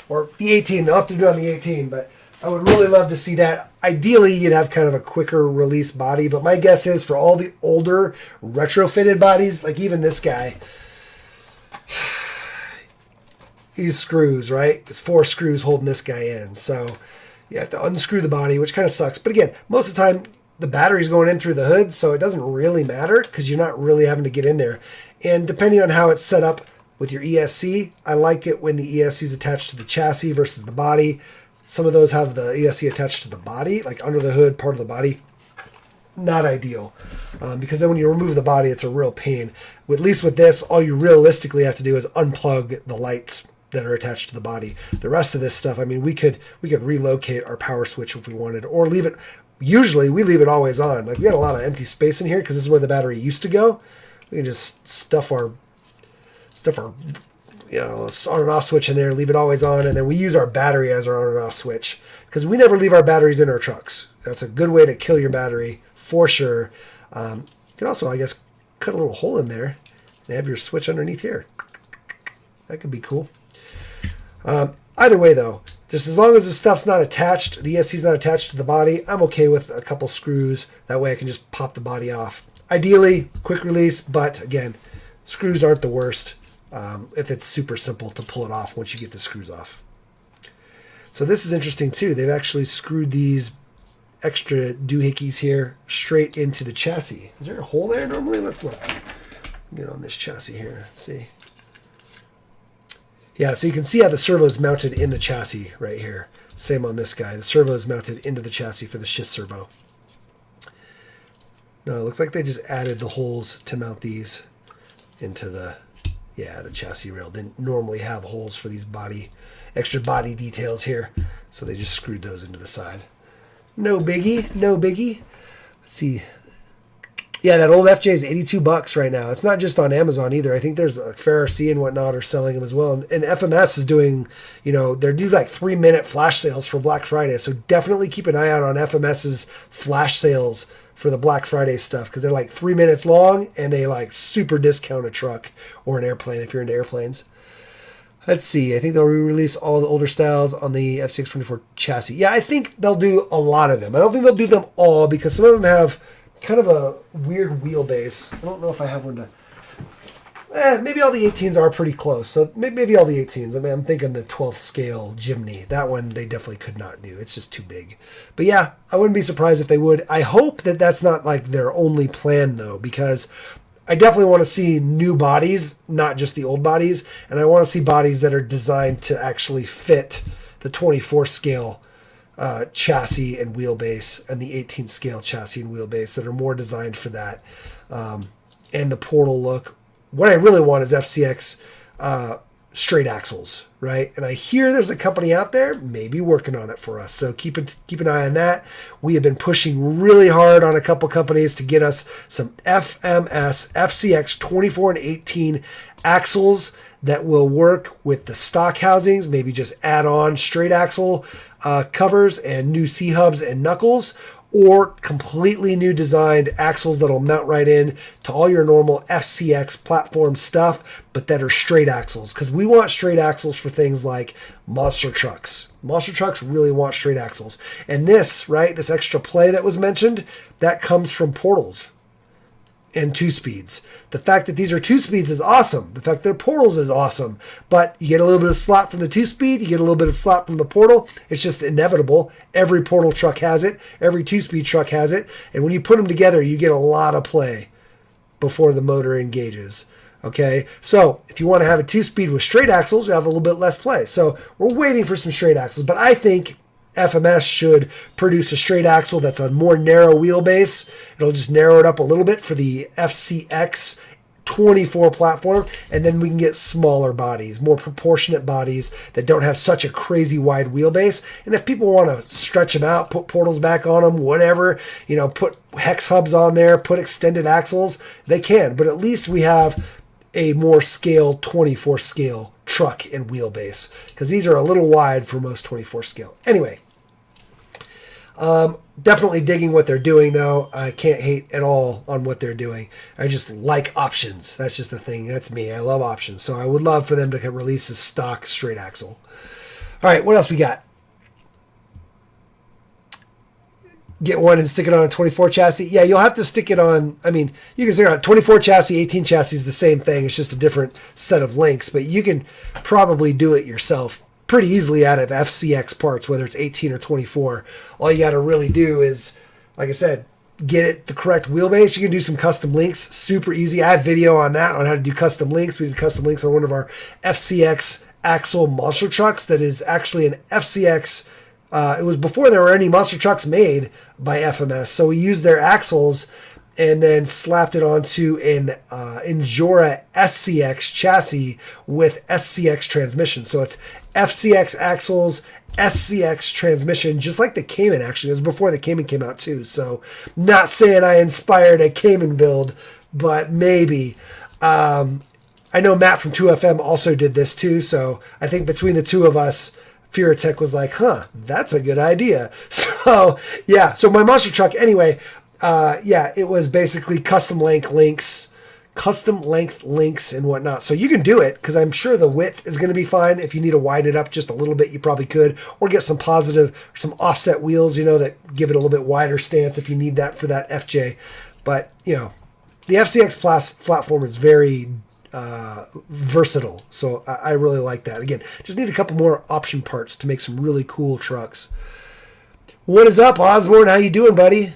A: Or the 18. They'll have to do it on the 18, but I would really love to see that. Ideally, you'd have kind of a quicker release body, but my guess is for all the older retrofitted bodies, like even this guy, these screws, right? It's 4 screws holding this guy in. So you have to unscrew the body, which kind of sucks. But again, most of the time, the battery's going in through the hood, so it doesn't really matter because you're not really having to get in there. And depending on how it's set up with your ESC, I like it when the ESC is attached to the chassis versus the body. Some of those have the ESC attached to the body, like under the hood, part of the body. Not ideal, because then when you remove the body, it's a real pain. At least with this, all you realistically have to do is unplug the lights that are attached to the body. The rest of this stuff, I mean, we could relocate our power switch if we wanted, or leave it. Usually, we leave it always on. Like, we got a lot of empty space in here because this is where the battery used to go. We can just stuff our on and off switch in there, leave it always on, and then we use our battery as our on and off switch because we never leave our batteries in our trucks. That's a good way to kill your battery for sure. You can also, I guess, cut a little hole in there and have your switch underneath here. That could be cool. Either way, though, just as long as the stuff's not attached, the ESC's not attached to the body, I'm okay with a couple screws. That way I can just pop the body off. Ideally, quick release, but again, screws aren't the worst. if it's super simple to pull it off once you get the screws off. So this is interesting too. They've actually screwed these extra doohickeys here straight into the chassis. Is there a hole there normally? Let's look. Get on this chassis here. Let's see. Yeah, so you can see how the servo is mounted in the chassis right here. Same on this guy. The servo is mounted into the chassis for the shift servo. No, it looks like they just added the holes to mount these into the chassis rail. Didn't normally have holes for these extra body details here, so they just screwed those into the side. No biggie, no biggie. Let's see. Yeah, that old FJ is $82 right now. It's not just on Amazon either. I think there's FairRC and whatnot are selling them as well. And FMS is doing, they're doing like 3-minute flash sales for Black Friday. So definitely keep an eye out on FMS's flash sales for the Black Friday stuff, because they're like 3 minutes long and they like super discount a truck or an airplane if you're into airplanes. Let's see. I think they'll re-release all the older styles on the FCX24 chassis. Yeah, I think they'll do a lot of them. I don't think they'll do them all, because some of them have kind of a weird wheelbase. I don't know if I have one to... maybe all the 18s are pretty close. So maybe all the 18s. I mean, I'm thinking the 12th scale Jimny. That one they definitely could not do. It's just too big. But yeah, I wouldn't be surprised if they would. I hope that that's not like their only plan, though, because I definitely want to see new bodies, not just the old bodies. And I want to see bodies that are designed to actually fit the 24 scale chassis and wheelbase and the 18th scale chassis and wheelbase that are more designed for that. And the portal look. What I really want is FCX straight axles, right? And I hear there's a company out there maybe working on it for us. So keep an eye on that. We have been pushing really hard on a couple companies to get us some FMS FCX24 and 18 axles that will work with the stock housings, maybe just add on straight axle covers and new C-hubs and knuckles, or completely new designed axles that'll mount right in to all your normal FCX platform stuff, but that are straight axles. Because we want straight axles for things like monster trucks. Monster trucks really want straight axles. And this, right, this extra play that was mentioned, that comes from portals and 2-speeds. The fact that these are 2-speeds is awesome. The fact that they're portals is awesome. But you get a little bit of slot from the 2-speed, you get a little bit of slot from the portal. It's just inevitable. Every portal truck has it. Every 2-speed truck has it. And when you put them together, you get a lot of play before the motor engages. Okay, so if you want to have a 2-speed with straight axles, you have a little bit less play. So we're waiting for some straight axles. But I think FMS should produce a straight axle that's a more narrow wheelbase. It'll just narrow it up a little bit for the FCX24 platform, and then we can get smaller bodies, more proportionate bodies that don't have such a crazy wide wheelbase. And if people want to stretch them out, put portals back on them, whatever, put hex hubs on there, put extended axles, they can. But at least we have a more scale 24 scale truck and wheelbase, because these are a little wide for most 24 scale. Anyway, definitely digging what they're doing, though. I can't hate at all on what they're doing. I just like options. That's just the thing. That's me. I love options. So I would love for them to release a stock straight axle. All right, what else we got? Get one and stick it on a 24 chassis. Yeah, you'll have to stick it on. I mean, you can stick it on 24 chassis, 18 chassis is the same thing. It's just a different set of links, but you can probably do it yourself pretty easily out of FCX parts, whether it's 18 or 24. All you got to really do is, like I said, get it the correct wheelbase. You can do some custom links, super easy. I have video on that, on how to do custom links. We did custom links on one of our FCX axle monster trucks that is actually an FCX. It was before there were any monster trucks made by FMS, so we used their axles and then slapped it onto an Injora SCX chassis with SCX transmission. So it's FCX axles, SCX transmission, just like the Cayman, actually. It was before the Cayman came out, too. So not saying I inspired a Cayman build, but maybe. I know Matt from 2FM also did this, too. So I think between the two of us, Furatech was like, that's a good idea. So, yeah. So my monster truck, anyway, it was basically custom length links and whatnot. So you can do it, because I'm sure the width is going to be fine. If you need to widen it up just a little bit, you probably could, or get some positive, some offset wheels, that give it a little bit wider stance if you need that for that FJ. But, the FCX platform is very versatile. So I really like that. Again, just need a couple more option parts to make some really cool trucks. What is up, Osborne? How you doing, buddy?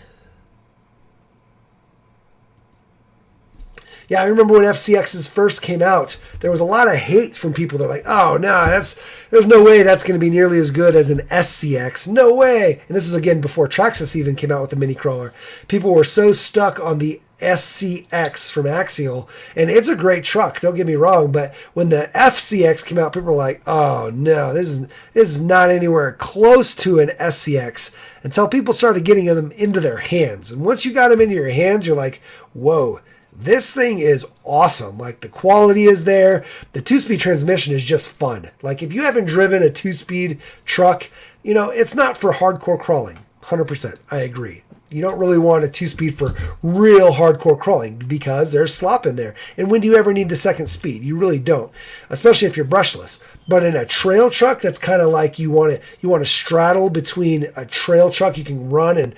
A: Yeah, I remember when FCXs first came out, there was a lot of hate from people. They're like, oh, no, there's no way that's going to be nearly as good as an SCX. No way. And this is, again, before Traxxas even came out with the mini crawler. People were so stuck on the SCX from Axial, and it's a great truck, don't get me wrong, but when the FCX came out, people were like, oh, no, this is not anywhere close to an SCX, until people started getting them into their hands. And once you got them into your hands, you're like, whoa, this thing is awesome. Like, the quality is there. The 2-speed transmission is just fun. Like, if you haven't driven a 2-speed truck, you know, it's not for hardcore crawling. 100%. I agree. You don't really want a 2-speed for real hardcore crawling because there's slop in there. And when do you ever need the second speed? You really don't, especially if you're brushless. But in a trail truck, that's kind of like you want to straddle between a trail truck you can run and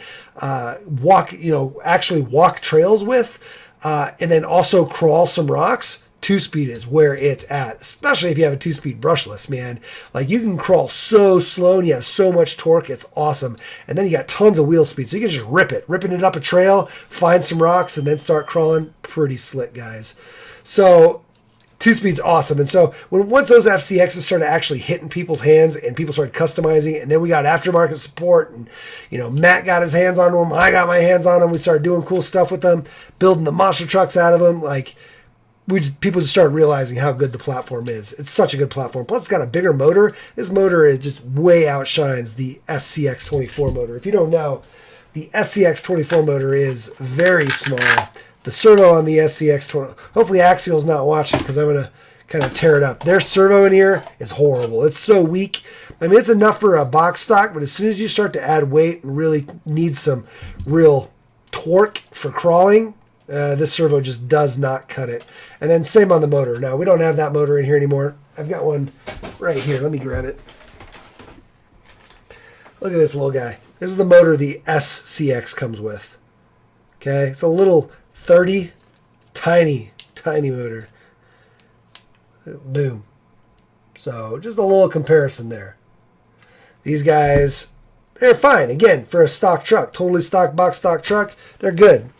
A: walk, you know, actually walk trails with. And then also crawl some rocks. 2-speed is where it's at, especially if you have a 2-speed brushless, man. Like, you can crawl so slow and you have so much torque. It's awesome. And then you got tons of wheel speed, so you can just ripping it up a trail, find some rocks, and then start crawling. Pretty slick, guys. So 2-speed's awesome. And so once those FCXs started actually hitting people's hands and people started customizing it, and then we got aftermarket support, and, you know, Matt got his hands on them, I got my hands on them, we started doing cool stuff with them, building the monster trucks out of them. Like, people just started realizing how good the platform is. It's such a good platform. Plus, it's got a bigger motor. This motor just way outshines the FCX24 motor. If you don't know, the FCX24 motor is very small. The servo on the SCX20, hopefully Axial's not watching because I'm going to kind of tear it up. Their servo in here is horrible. It's so weak. I mean, it's enough for a box stock, but as soon as you start to add weight and really need some real torque for crawling, this servo just does not cut it. And then same on the motor. Now, we don't have that motor in here anymore. I've got one right here. Let me grab it. Look at this little guy. This is the motor the SCX comes with. Okay, it's a little 30, tiny motor. Boom. So just a little comparison there. These guys, they're fine. Again, for a stock truck, totally stock, box stock truck, they're good.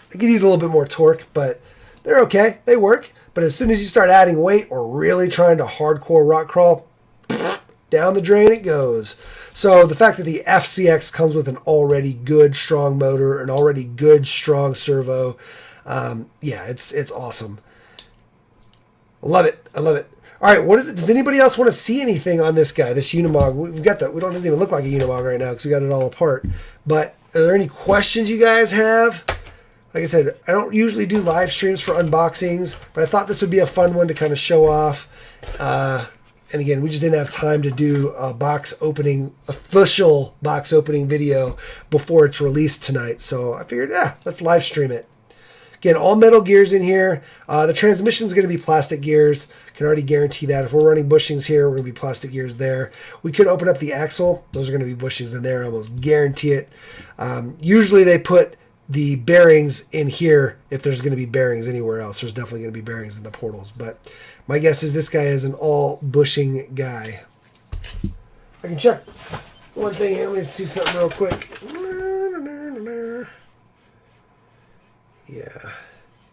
A: They could use a little bit more torque, but they're okay. They work. But as soon as you start adding weight or really trying to hardcore rock crawl, down the drain it goes. So the fact that the FCX comes with an already good, strong motor, an already good, strong servo, yeah, it's awesome. I love it. I love it. All right, what is it? Does anybody else want to see anything on this guy, this Unimog? We've got that. It doesn't even look like a Unimog right now because we got it all apart. But are there any questions you guys have? Like I said, I don't usually do live streams for unboxings, but I thought this would be a fun one to kind of show off. And again, we just didn't have time to do a official box opening video before it's released tonight. So I figured, let's live stream it. Again, all metal gears in here. The transmission is going to be plastic gears. Can already guarantee that. If we're running bushings here, we're going to be plastic gears there. We could open up the axle. Those are going to be bushings in there. I almost guarantee it. Usually they put the bearings in here if there's going to be bearings anywhere else. There's definitely going to be bearings in the portals. But my guess is this guy is an all bushing guy. I can check one thing here. Let me see something real quick. Yeah.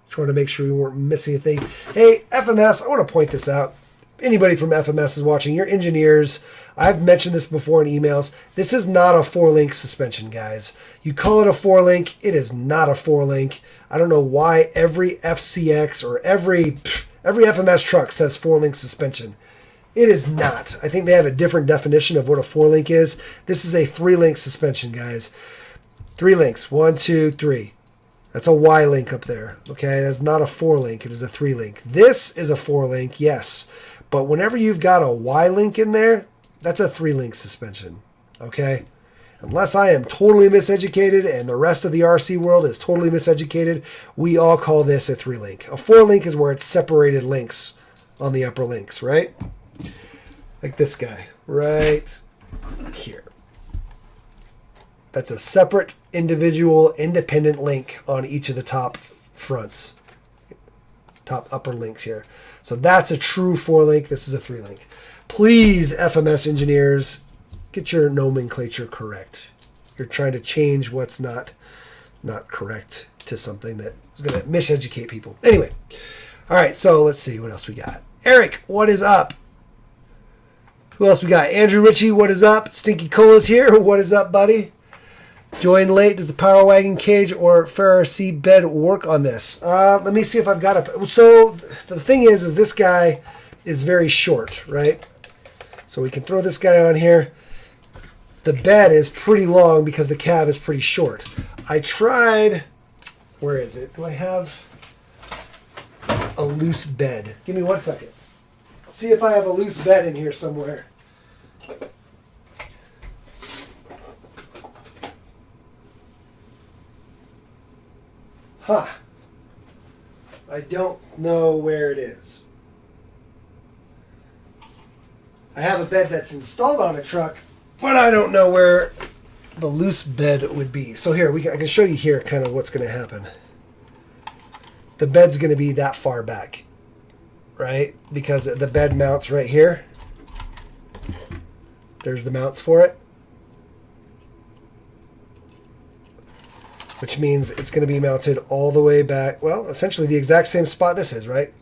A: Just wanted to make sure we weren't missing a thing. Hey, FMS, I want to point this out. Anybody from FMS is watching. You're engineers. I've mentioned this before in emails. This is not a 4-link suspension, guys. You call it a 4-link. It is not a 4-link. I don't know why every FCX or every FMS truck says 4-link suspension. It is not. I think they have a different definition of what a 4-link is. This is a 3-link suspension, guys. 3 links. 1, 2, 3. That's a Y-link up there. Okay, that's not a 4-link. It is a 3-link. This is a 4-link, yes. But whenever you've got a Y-link in there, that's a 3-link suspension. Okay? Unless I am totally miseducated and the rest of the RC world is totally miseducated, we all call this a 3-link. A 4-link is where it's separated links on the upper links, right? Like this guy right here. That's a separate, individual, independent link on each of the top fronts. top upper links here. So that's a true 4-link. This is a 3-link. Please, FMS engineers, get your nomenclature correct. You're trying to change what's not correct to something that is going to miseducate people. Anyway, all right, so let's see what else we got. Eric, what is up? Who else we got? Andrew Ritchie, what is up? Stinky Cola's here. What is up, buddy? Joined late. Does the Power Wagon cage or Ferrar C bed work on this? Let me see if I've got a... So the thing is this guy is very short, right? So we can throw this guy on here. The bed is pretty long because the cab is pretty short. I tried... Where is it? Do I have a loose bed? Give me 1 second. See if I have a loose bed in here somewhere. Huh. I don't know where it is. I have a bed that's installed on a truck, but I don't know where the loose bed would be. So here, I can show you here kind of what's going to happen. The bed's going to be that far back, right? Because the bed mounts right here. There's the mounts for it. Which means it's going to be mounted all the way back. Well, essentially the exact same spot this is, right?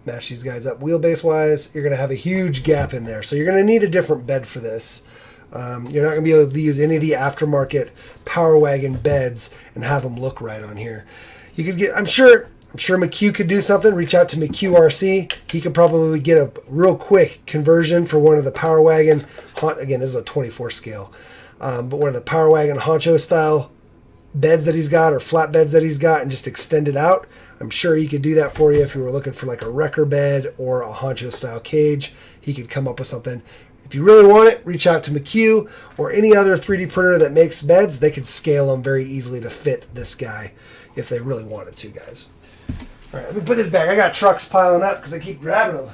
A: Match these guys up wheelbase-wise. You're going to have a huge gap in there. So you're going to need a different bed for this. You're not going to be able to use any of the aftermarket Power Wagon beds and have them look right on here. You could get, I'm sure McHugh could do something. Reach out to McHugh RC. He could probably get a real quick conversion for one of the Power Wagon. Again, this is a 24 scale. But one of the Power Wagon honcho style beds that he's got or flat beds that he's got and just extend it out. I'm sure he could do that for you if you were looking for like a wrecker bed or a honcho style cage. He could come up with something. If you really want it, reach out to McHugh or any other 3D printer that makes beds. They could scale them very easily to fit this guy if they really wanted to, guys. All right, let me put this back. I got trucks piling up because I keep grabbing them.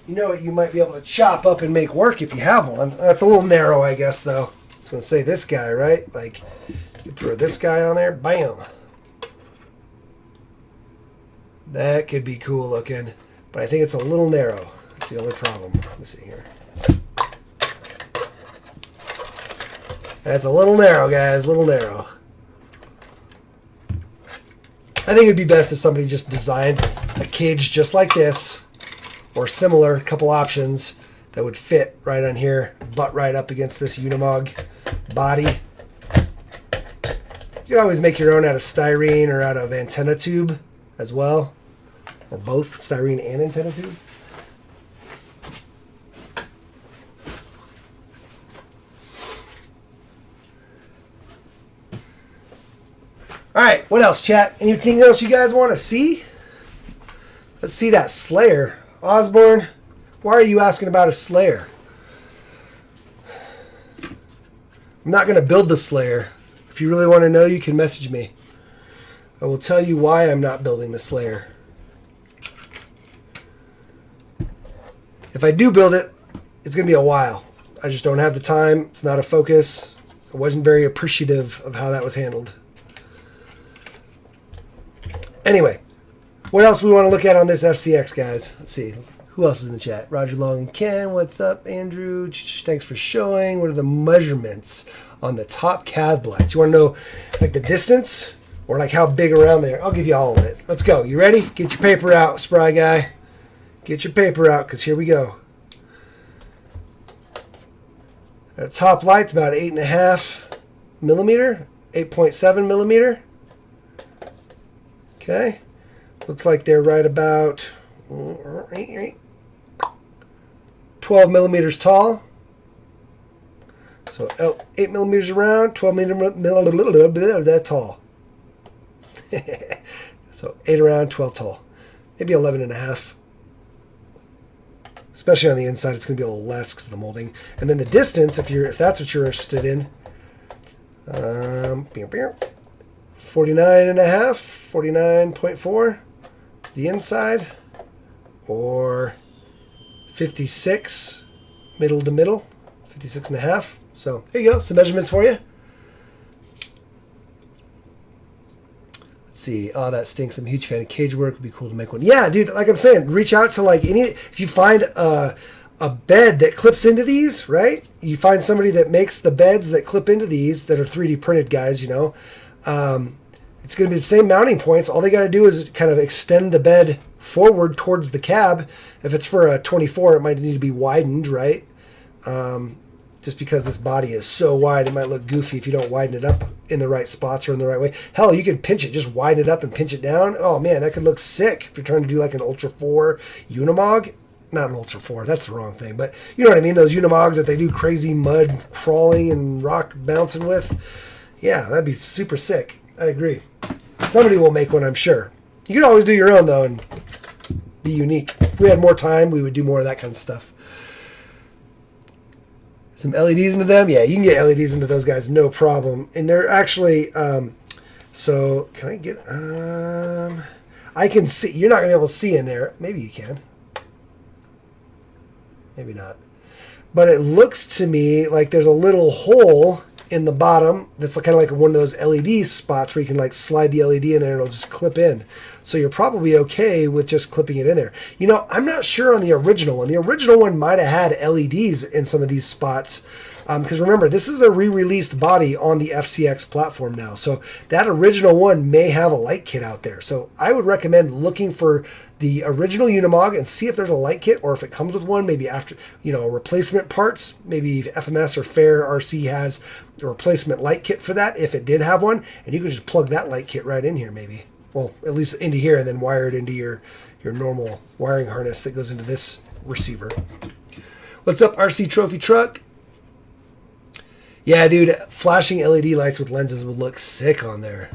A: You know what you might be able to chop up and make work if you have one. That's a little narrow, I guess, though. I was going to say this guy, right? Like, you throw this guy on there, bam. That could be cool looking, but I think it's a little narrow. That's the only problem. Let's see here. That's a little narrow, guys, a little narrow. I think it'd be best if somebody just designed a cage just like this, or similar, a couple options that would fit right on here, butt right up against this Unimog body. You can always make your own out of styrene or out of antenna tube as well, or both styrene and antenna tube. All right, what else, chat? Anything else you guys want to see? Let's see that Slayer. Osborne, why are you asking about a Slayer? I'm not going to build the Slayer. If you really want to know, you can message me. I will tell you why I'm not building the Slayer. If I do build it, it's going to be a while. I just don't have the time. It's not a focus. I wasn't very appreciative of how that was handled. Anyway, what else we want to look at on this FCX, guys? Let's see. Who else is in the chat? Roger Long and Ken. What's up, Andrew? Thanks for showing. What are the measurements on the top cab lights? You want to know like the distance or like how big around there? I'll give you all of it. Let's go. You ready? Get your paper out, spry guy. Get your paper out because here we go. That top light's about 8.5 millimeter, 8.7 millimeter. Okay. Looks like they're right about 12 millimeters tall. So 8 millimeters around, 12 millimeters that tall. So 8 around, 12 tall. Maybe 11.5. Especially on the inside, it's going to be a little less because of the molding. And then the distance, if that's what you're interested in, 49.4 to the inside, or 56 middle to middle, 56.5. So there you go, some measurements for you. see. Oh, that stinks. I'm a huge fan of cage work. It'd be cool to make one. Yeah, dude. Like I'm saying, reach out to like any. If you find a bed that clips into these, right? You find somebody that makes the beds that clip into these that are 3D printed, guys. You know, it's going to be the same mounting points. All they got to do is kind of extend the bed forward towards the cab. If it's for a 24, it might need to be widened, right? Just because this body is so wide, it might look goofy if you don't widen it up in the right spots or in the right way. Hell, you could pinch it, just widen it up and pinch it down. Oh man, that could look sick if you're trying to do like an Ultra 4 Unimog. Not an Ultra 4, that's the wrong thing, but you know what I mean, those Unimogs that they do crazy mud crawling and rock bouncing with. Yeah, that'd be super sick. I agree. Somebody will make one, I'm sure. You can always do your own though and be unique. If we had more time, we would do more of that kind of stuff. Some LEDs into them? Yeah, you can get LEDs into those guys, no problem. And they're actually, so can I get, I can see, you're not going to be able to see in there. Maybe you can. Maybe not. But it looks to me like there's a little hole in the bottom that's kind of like one of those LED spots where you can like slide the LED in there and it'll just clip in. So you're probably okay with just clipping it in there. You know, I'm not sure on the original one. The original one might have had LEDs in some of these spots. Because remember, this is a re-released body on the FCX platform now. So that original one may have a light kit out there. So I would recommend looking for the original Unimog and see if there's a light kit, or if it comes with one, maybe after, you know, replacement parts. Maybe FMS or Fair RC has a replacement light kit for that, if it did have one. And you could just plug that light kit right in here, maybe. Well, at least into here, and then wire it into your normal wiring harness that goes into this receiver. What's up, RC Trophy Truck? Yeah, dude, flashing LED lights with lenses would look sick on there.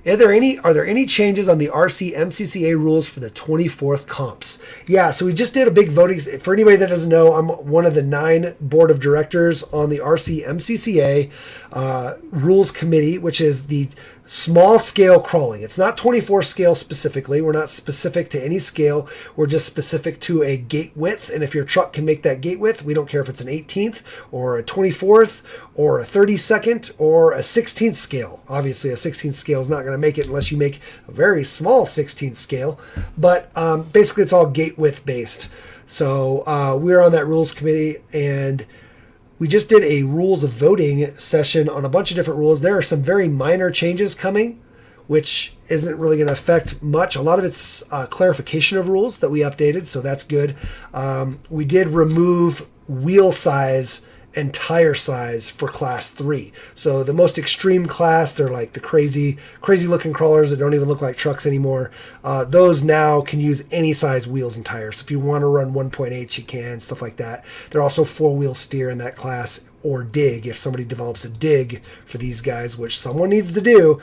A: Are there any changes on the RC MCCA rules for the 24th comps? Yeah, so we just did a big voting. For anybody that doesn't know, I'm one of the 9 board of directors on the RC MCCA rules committee, which is the small scale crawling. It's not 24 scale specifically. We're not specific to any scale. We're just specific to a gate width. And if your truck can make that gate width, we don't care if it's an 18th or a 24th or a 32nd or a 16th scale. Obviously, a 16th scale is not going to make it unless you make a very small 16th scale. But basically, it's all gate width based. So we're on that rules committee, and we just did a rules of voting session on a bunch of different rules. There are some very minor changes coming, which isn't really going to affect much. A lot of it's clarification of rules that we updated, so that's good. We did remove wheel size and tire size for class 3. So the most extreme class, they're like the crazy looking crawlers that don't even look like trucks anymore. Those now can use any size wheels and tires. So if you want to run 1.8, you can, stuff like that. They're also 4-wheel steer in that class, or dig. If somebody develops a dig for these guys, which someone needs to do,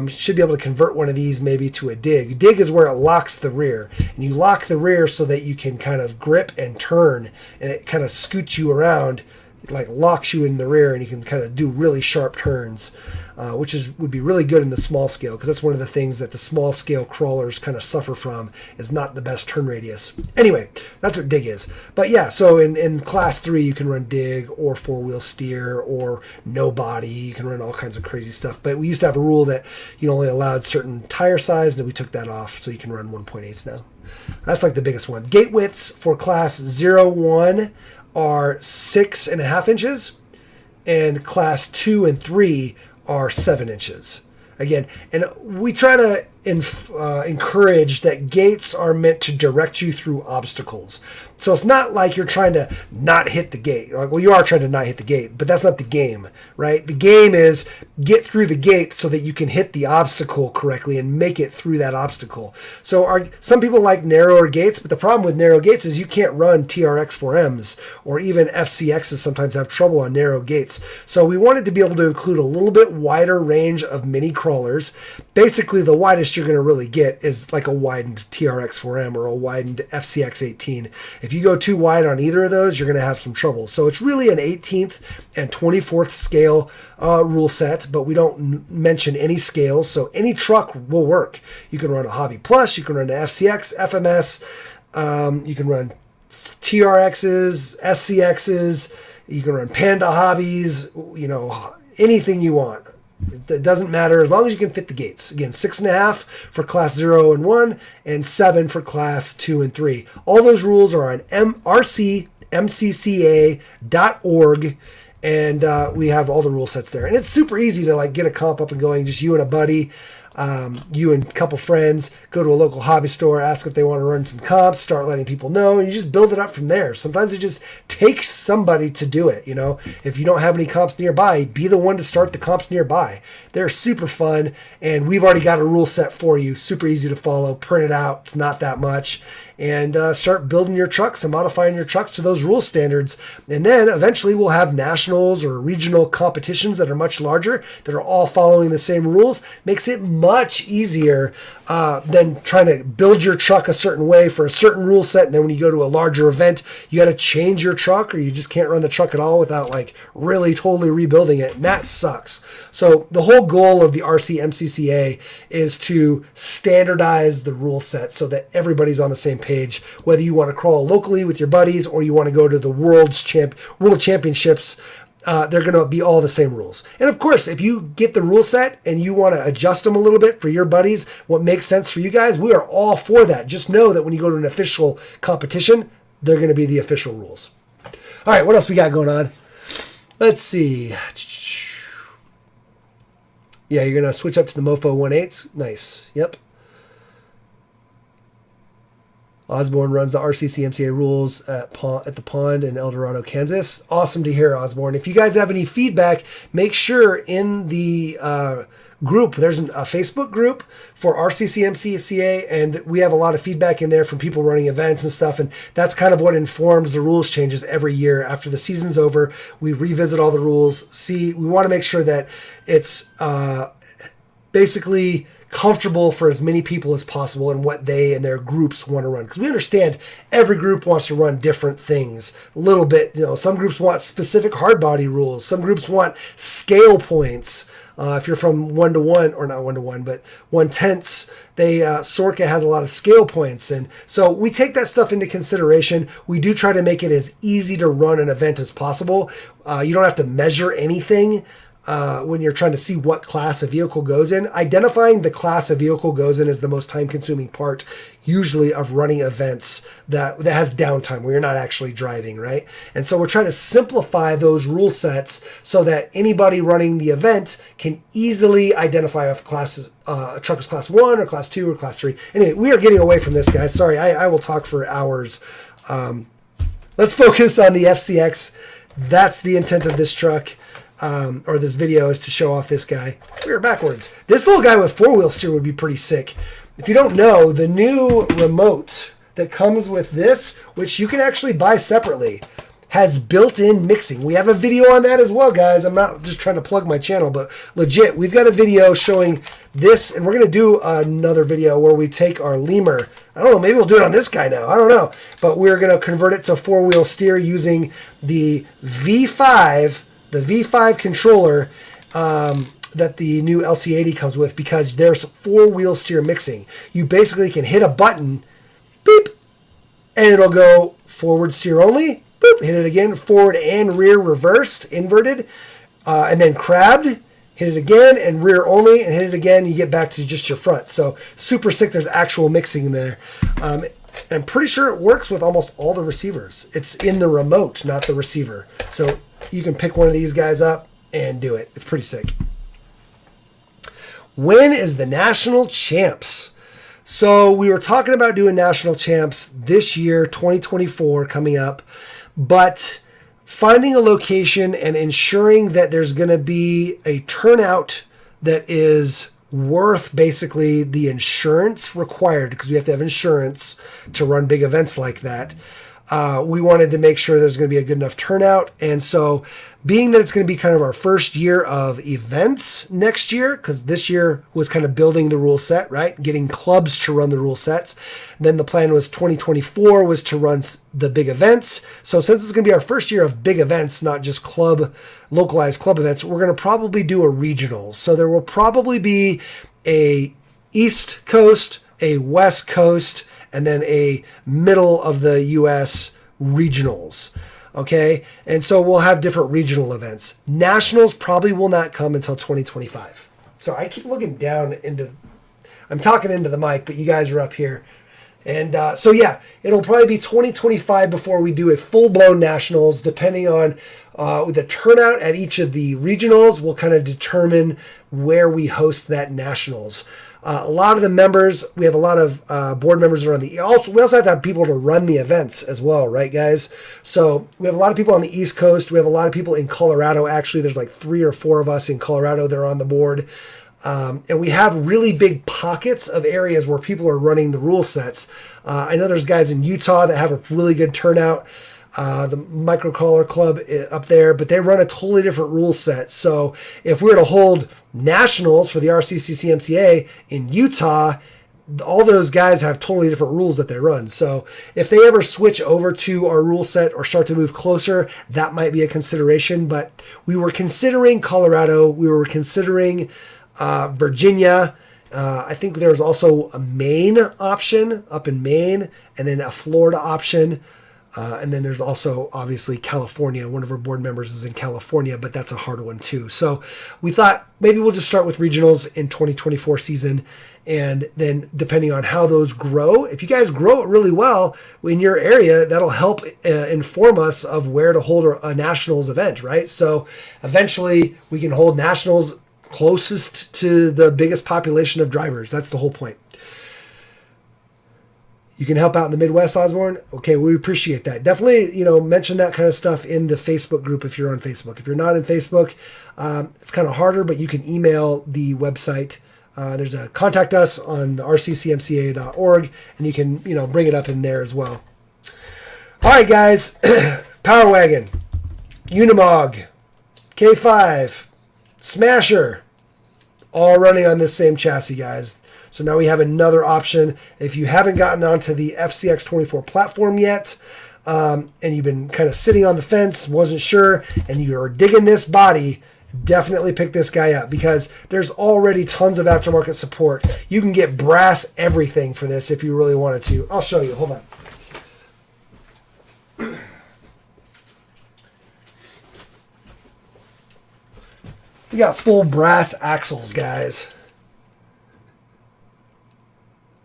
A: should be able to convert one of these maybe to a dig. Dig is where it locks the rear, and you lock the rear so that you can kind of grip and turn, and it kind of scoots you around, like locks you in the rear, and you can kind of do really sharp turns, which would be really good in the small scale, because that's one of the things that the small scale crawlers kind of suffer from, is not the best turn radius. Anyway, that's what dig is. But yeah, so in class 3 you can run dig or 4-wheel steer or no body. You can run all kinds of crazy stuff. But we used to have a rule that you only allowed certain tire size, and then we took that off, so you can run 1.8s now. That's like the biggest one. Gate widths for class 0-1 are 6.5 inches, and class 2 and 3 are 7 inches. Again, and we try to encourage that gates are meant to direct you through obstacles. So it's not like you're trying to not hit the gate. Like, well, you are trying to not hit the gate, but that's not the game, right? The game is get through the gate so that you can hit the obstacle correctly and make it through that obstacle. So some people like narrower gates, but the problem with narrow gates is you can't run TRX4Ms, or even FCXs sometimes have trouble on narrow gates. So we wanted to be able to include a little bit wider range of mini crawlers. Basically, the widest you're going to really get is like a widened TRX4M or a widened FCX18. If you go too wide on either of those, you're going to have some trouble. So it's really an 18th and 24th scale rule set, but we don't mention any scales, so any truck will work. You can run a Hobby Plus, you can run an FCX, FMS, you can run TRXs, SCXs, you can run Panda Hobbies, you know, anything you want. It doesn't matter as long as you can fit the gates. Again, 6.5 for class 0 and 1, and 7 for class 2 and 3. All those rules are on rcmcca.org, and we have all the rule sets there. And it's super easy to like get a comp up and going. Just you and a buddy, you and a couple friends, go to a local hobby store, ask if they want to run some comps, start letting people know, and you just build it up from there. Sometimes it just takes somebody to do it. If you don't have any comps nearby, be the one to start the comps nearby. They're super fun, and we've already got a rule set for you. Super easy to follow. Print it out. It's not that much. And start building your trucks and modifying your trucks to those rule standards. And then eventually we'll have nationals or regional competitions that are much larger, that are all following the same rules. Makes it much easier than trying to build your truck a certain way for a certain rule set. And then when you go to a larger event, you got to change your truck, or you just can't run the truck at all without like really totally rebuilding it. And that sucks. So the whole goal of the RCMCCA is to standardize the rule set so that everybody's on the same page, whether you want to crawl locally with your buddies or you want to go to the world championships. They're going to be all the same rules. And of course, if you get the rule set and you want to adjust them a little bit for your buddies, what makes sense for you guys, we are all for that. Just know that when you go to an official competition, they're going to be the official rules. All right, what else we got going on? Let's see. Yeah, you're going to switch up to the Mofo 1.8s. Nice. Yep. Osborne runs the RCCMCA rules at the pond in El Dorado, Kansas. Awesome to hear, Osborne. If you guys have any feedback, make sure in the group, there's a Facebook group for RCCMCA, and we have a lot of feedback in there from people running events and stuff, and that's kind of what informs the rules changes every year. After the season's over, we revisit all the rules. We want to make sure that it's basically comfortable for as many people as possible in what they and their groups want to run. Because we understand every group wants to run different things a little bit. Some groups want specific hard body rules. Some groups want scale points. If you're from 1-to-1, or not 1-to-1, but 1/10, Sorka has a lot of scale points. And so we take that stuff into consideration. We do try to make it as easy to run an event as possible. You don't have to measure anything. When you're trying to see what class a vehicle goes in. Identifying the class a vehicle goes in is the most time-consuming part, usually, of running events that has downtime, where you're not actually driving, right? And so we're trying to simplify those rule sets so that anybody running the event can easily identify if a truck is class 1 or class 2 or class 3. Anyway, we are getting away from this, guys. Sorry, I will talk for hours. Let's focus on the FCX. That's the intent of this truck. Or this video, is to show off this guy. We're backwards. This little guy with 4-wheel steer would be pretty sick. If you don't know, the new remote that comes with this, which you can actually buy separately, has built-in mixing. We have a video on that as well, guys. I'm not just trying to plug my channel, but legit, we've got a video showing this, and we're going to do another video where we take our lemur. I don't know, maybe we'll do it on this guy now. I don't know. But we're going to convert it to 4-wheel steer using the V5 controller that the new LC80 comes with, because there's 4-wheel steer mixing. You basically can hit a button, beep, and it'll go forward steer only, boop, hit it again, forward and rear reversed, inverted, and then crabbed, hit it again, and rear only, and hit it again, you get back to just your front. So super sick. There's actual mixing in there. And I'm pretty sure it works with almost all the receivers. It's in the remote, not the receiver. So you can pick one of these guys up and do it. It's pretty sick. When is the National Champs? So we were talking about doing National Champs this year, 2024, coming up. But finding a location and ensuring that there's going to be a turnout that is worth basically the insurance required, because we have to have insurance to run big events like that. We wanted to make sure there's going to be a good enough turnout. And so being that it's going to be kind of our first year of events next year, because this year was kind of building the rule set, right? Getting clubs to run the rule sets. Then the plan was 2024 was to run the big events. So since it's going to be our first year of big events, not just localized club events, we're going to probably do a regionals. So there will probably be a East Coast, a West Coast, and then a middle of the U.S. regionals. Okay, and so we'll have different regional events. Nationals probably will not come until 2025. So I keep looking down into, I'm talking into the mic, but you guys are up here. And so yeah, it'll probably be 2025 before we do a full-blown nationals, depending on the turnout at each of the regionals will kind of determine where we host that nationals. A lot of the members, we have a lot of board members around we also have to have people to run the events as well, right, guys? So we have a lot of people on the East Coast. We have a lot of people in Colorado. Actually, there's like 3 or 4 of us in Colorado that are on the board. And we have really big pockets of areas where people are running the rule sets. I know there's guys in Utah that have a really good turnout. The Micro Collar Club up there, but they run a totally different rule set. So if we were to hold nationals for the RCCCMCA in Utah, all those guys have totally different rules that they run. So if they ever switch over to our rule set or start to move closer, that might be a consideration. But we were considering Colorado. We were considering Virginia. I think there's also a Maine option up in Maine, and then a Florida option. And then there's also obviously California. One of our board members is in California, but that's a hard one too. So we thought maybe we'll just start with regionals in 2024 season. And then depending on how those grow, if you guys grow it really well in your area, that'll help inform us of where to hold a nationals event, right? So eventually we can hold nationals closest to the biggest population of drivers. That's the whole point. You can help out in the Midwest, Osborne? Okay, we appreciate that. Definitely, mention that kind of stuff in the Facebook group if you're on Facebook. If you're not in Facebook, it's kind of harder, but you can email the website. There's a contact us on the rccmca.org, and you can, bring it up in there as well. All right, guys. Power Wagon, Unimog, K5, Smasher, all running on this same chassis, guys. So now we have another option. If you haven't gotten onto the FCX24 platform yet, and you've been kind of sitting on the fence, wasn't sure, and you're digging this body, definitely pick this guy up because there's already tons of aftermarket support. You can get brass everything for this if you really wanted to. I'll show you. Hold on. We got full brass axles, guys.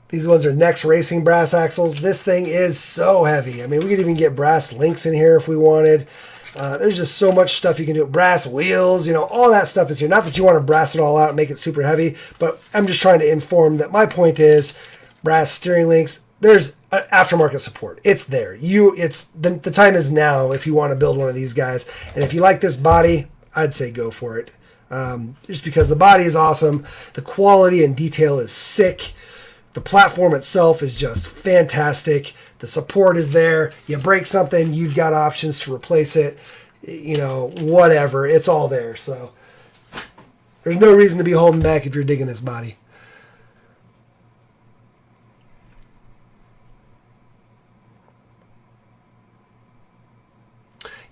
A: These ones are Next Racing brass axles. This thing is so heavy. I mean, we could even get brass links in here if we wanted. There's just so much stuff you can do. Brass wheels, all that stuff is here. Not that you want to brass it all out and make it super heavy, but I'm just trying to inform that my point is brass steering links. There's aftermarket support. It's there. The time is now if you want to build one of these guys. And if you like this body, I'd say go for it. Just because the body is awesome. The quality and detail is sick. The platform itself is just fantastic. The support is there. You break something, you've got options to replace it. Whatever. It's all there. So there's no reason to be holding back if you're digging this body.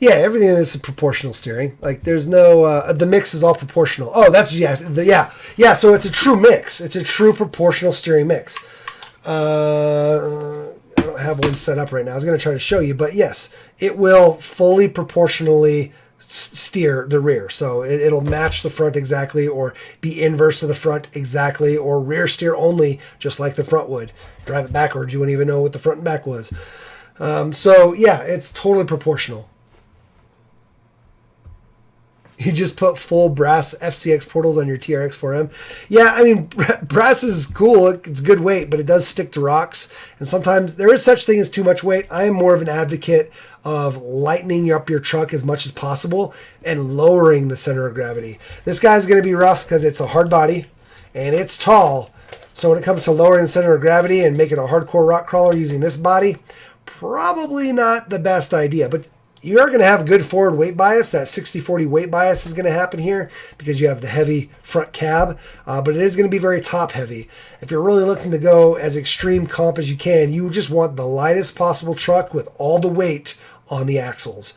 A: Yeah, everything in this is proportional steering. Like, there's no, the mix is all proportional. Oh, that's, yeah. So it's a true mix. It's a true proportional steering mix. I don't have one set up right now. I was going to try to show you, but yes, it will fully proportionally steer the rear. So it'll match the front exactly, or be inverse to the front exactly, or rear steer only, just like the front would. Drive it backwards, you wouldn't even know what the front and back was. So yeah, it's totally proportional. You just put full brass FCX portals on your TRX4M. Yeah, I mean, brass is cool. It's good weight, but it does stick to rocks. And sometimes there is such thing as too much weight. I am more of an advocate of lightening up your truck as much as possible and lowering the center of gravity. This guy's going to be rough because it's a hard body and it's tall. So when it comes to lowering the center of gravity and making a hardcore rock crawler using this body, probably not the best idea. But you are going to have good forward weight bias. That 60-40 weight bias is going to happen here because you have the heavy front cab, but it is going to be very top heavy. If you're really looking to go as extreme comp as you can, you just want the lightest possible truck with all the weight on the axles.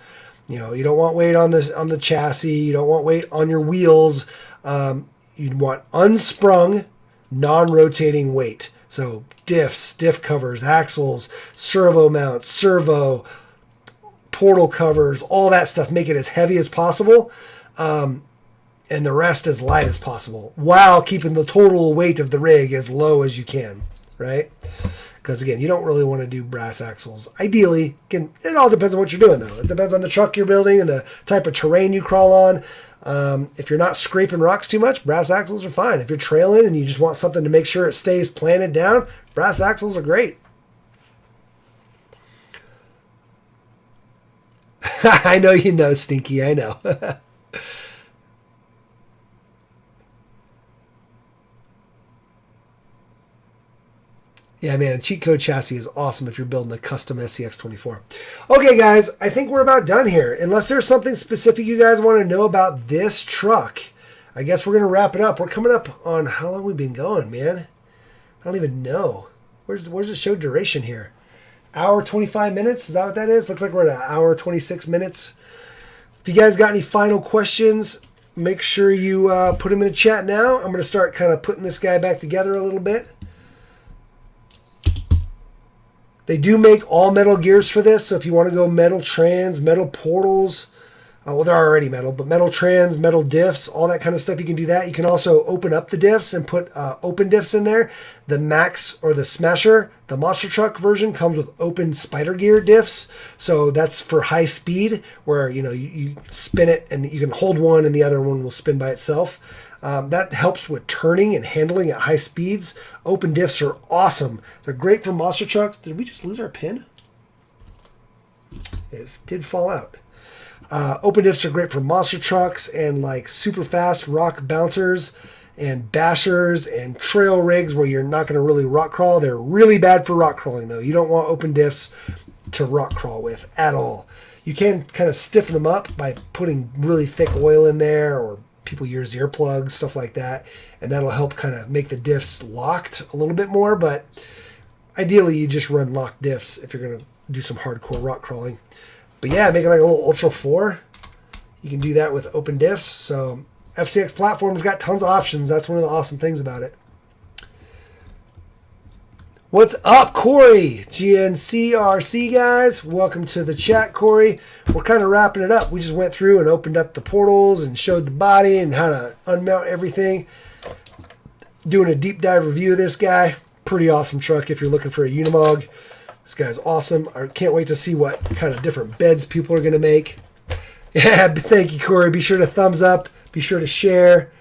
A: You don't want weight on the chassis. You don't want weight on your wheels. You'd want unsprung, non-rotating weight. So diffs, diff covers, axles, servo mounts, servo, portal covers, all that stuff, make it as heavy as possible, and the rest as light as possible, while keeping the total weight of the rig as low as you can, right? Because again, you don't really want to do brass axles. Ideally, again, it all depends on what you're doing though. It depends on the truck you're building and the type of terrain you crawl on. If you're not scraping rocks too much, brass axles are fine. If you're trailing and you just want something to make sure it stays planted down, brass axles are great. I know you know, Stinky, I know. Yeah, man, cheat code chassis is awesome if you're building a custom FCX24. Okay, guys, I think we're about done here. Unless there's something specific you guys want to know about this truck, I guess we're going to wrap it up. We're coming up on how long we've been going, man. I don't even know. Where's the show duration here? Hour 25 minutes? Is that what that is? Looks like we're at an hour 26 minutes. If you guys got any final questions, make sure you put them in the chat now. I'm going to start kind of putting this guy back together a little bit. They do make all metal gears for this, so if you want to go metal trans, metal portals, well, they're already metal, but metal trans, metal diffs, all that kind of stuff, you can do that. You can also open up the diffs and put open diffs in there. The Max or the Smasher, the Monster Truck version, comes with open spider gear diffs, so that's for high speed, where you spin it and you can hold one and the other one will spin by itself. That helps with turning and handling at high speeds. Open diffs are awesome. They're great for monster trucks. Did we just lose our pin? It did fall out. Open diffs are great for monster trucks and like super fast rock bouncers and bashers and trail rigs where you're not going to really rock crawl. They're really bad for rock crawling though. You don't want open diffs to rock crawl with at all. You can kind of stiffen them up by putting really thick oil in there, or people use earplugs, stuff like that, and that'll help kind of make the diffs locked a little bit more, but ideally you just run locked diffs if you're going to do some hardcore rock crawling. But yeah, make it like a little Ultra 4. You can do that with open diffs, so FCX platform's got tons of options. That's one of the awesome things about it. What's up, Corey? GNCRC guys, welcome to the chat, Corey. We're kind of wrapping it up. We just went through and opened up the portals and showed the body and how to unmount everything. Doing a deep dive review of this guy. Pretty awesome truck if you're looking for a Unimog. This guy's awesome. I can't wait to see what kind of different beds people are going to make. Yeah, thank you, Corey. Be sure to thumbs up. Be sure to share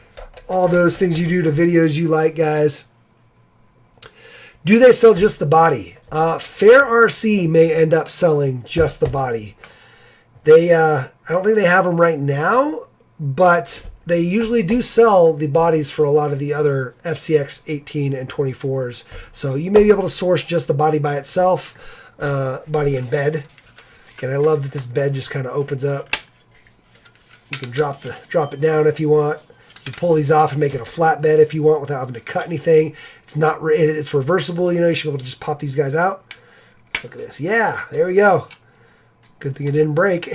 A: all those things you do to videos you like, guys. Do they sell just the body? Fair RC may end up selling just the body. They, I don't think they have them right now, but they usually do sell the bodies for a lot of the other FCX 18 and 24s. So you may be able to source just the body by itself, body and bed. And I love that this bed just kind of opens up. You can drop it down if you want. You pull these off and make it a flat bed if you want without having to cut anything. It's reversible, you should be able to just pop these guys out. Look at this. Yeah, there we go. Good thing it didn't break.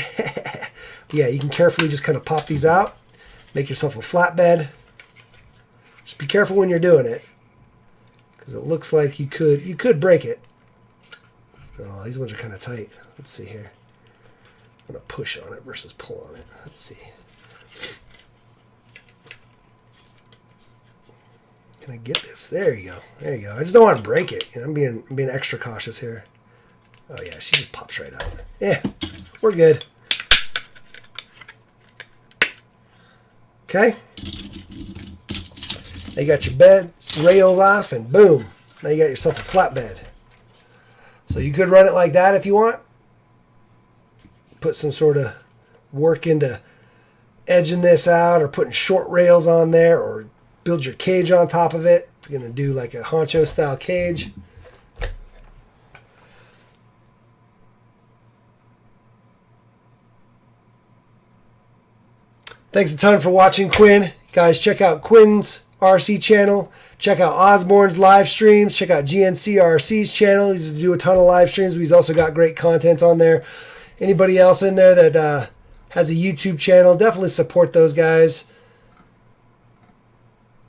A: Yeah, you can carefully just kind of pop these out. Make yourself a flat bed. Just be careful when you're doing it, because it looks like you could break it. Oh, these ones are kind of tight. Let's see here. I'm going to push on it versus pull on it. Let's see. Can I get this? There you go. There you go. I just don't want to break it. I'm being extra cautious here. Oh yeah, she just pops right out. Yeah, we're good. Okay. Now you got your bed rails off, and boom. Now you got yourself a flatbed. So you could run it like that if you want. Put some sort of work into edging this out, or putting short rails on there, or build your cage on top of it. If you're going to do like a honcho style cage. Thanks a ton for watching, Quinn. Guys, check out Quinn's RC channel. Check out Osborne's live streams. Check out GNCRC's channel. He's do a ton of live streams, but he's also got great content on there. Anybody else in there that has a YouTube channel, definitely support those guys.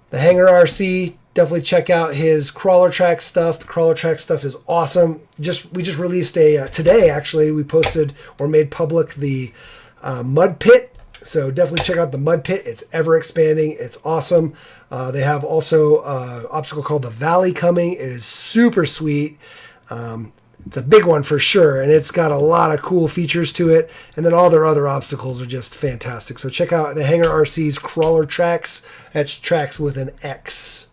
A: The Hangar RC, Definitely check out his crawler track stuff. The crawler track stuff is awesome. We just released a today, actually. We posted or made public the mud pit. So definitely check out the mud pit. It's ever expanding. It's awesome. They have also an obstacle called the Valley coming. It is super sweet. It's a big one for sure, and it's got a lot of cool features to it. And then all their other obstacles are just fantastic. So check out the Hangar RC's crawler tracks. That's tracks with an X.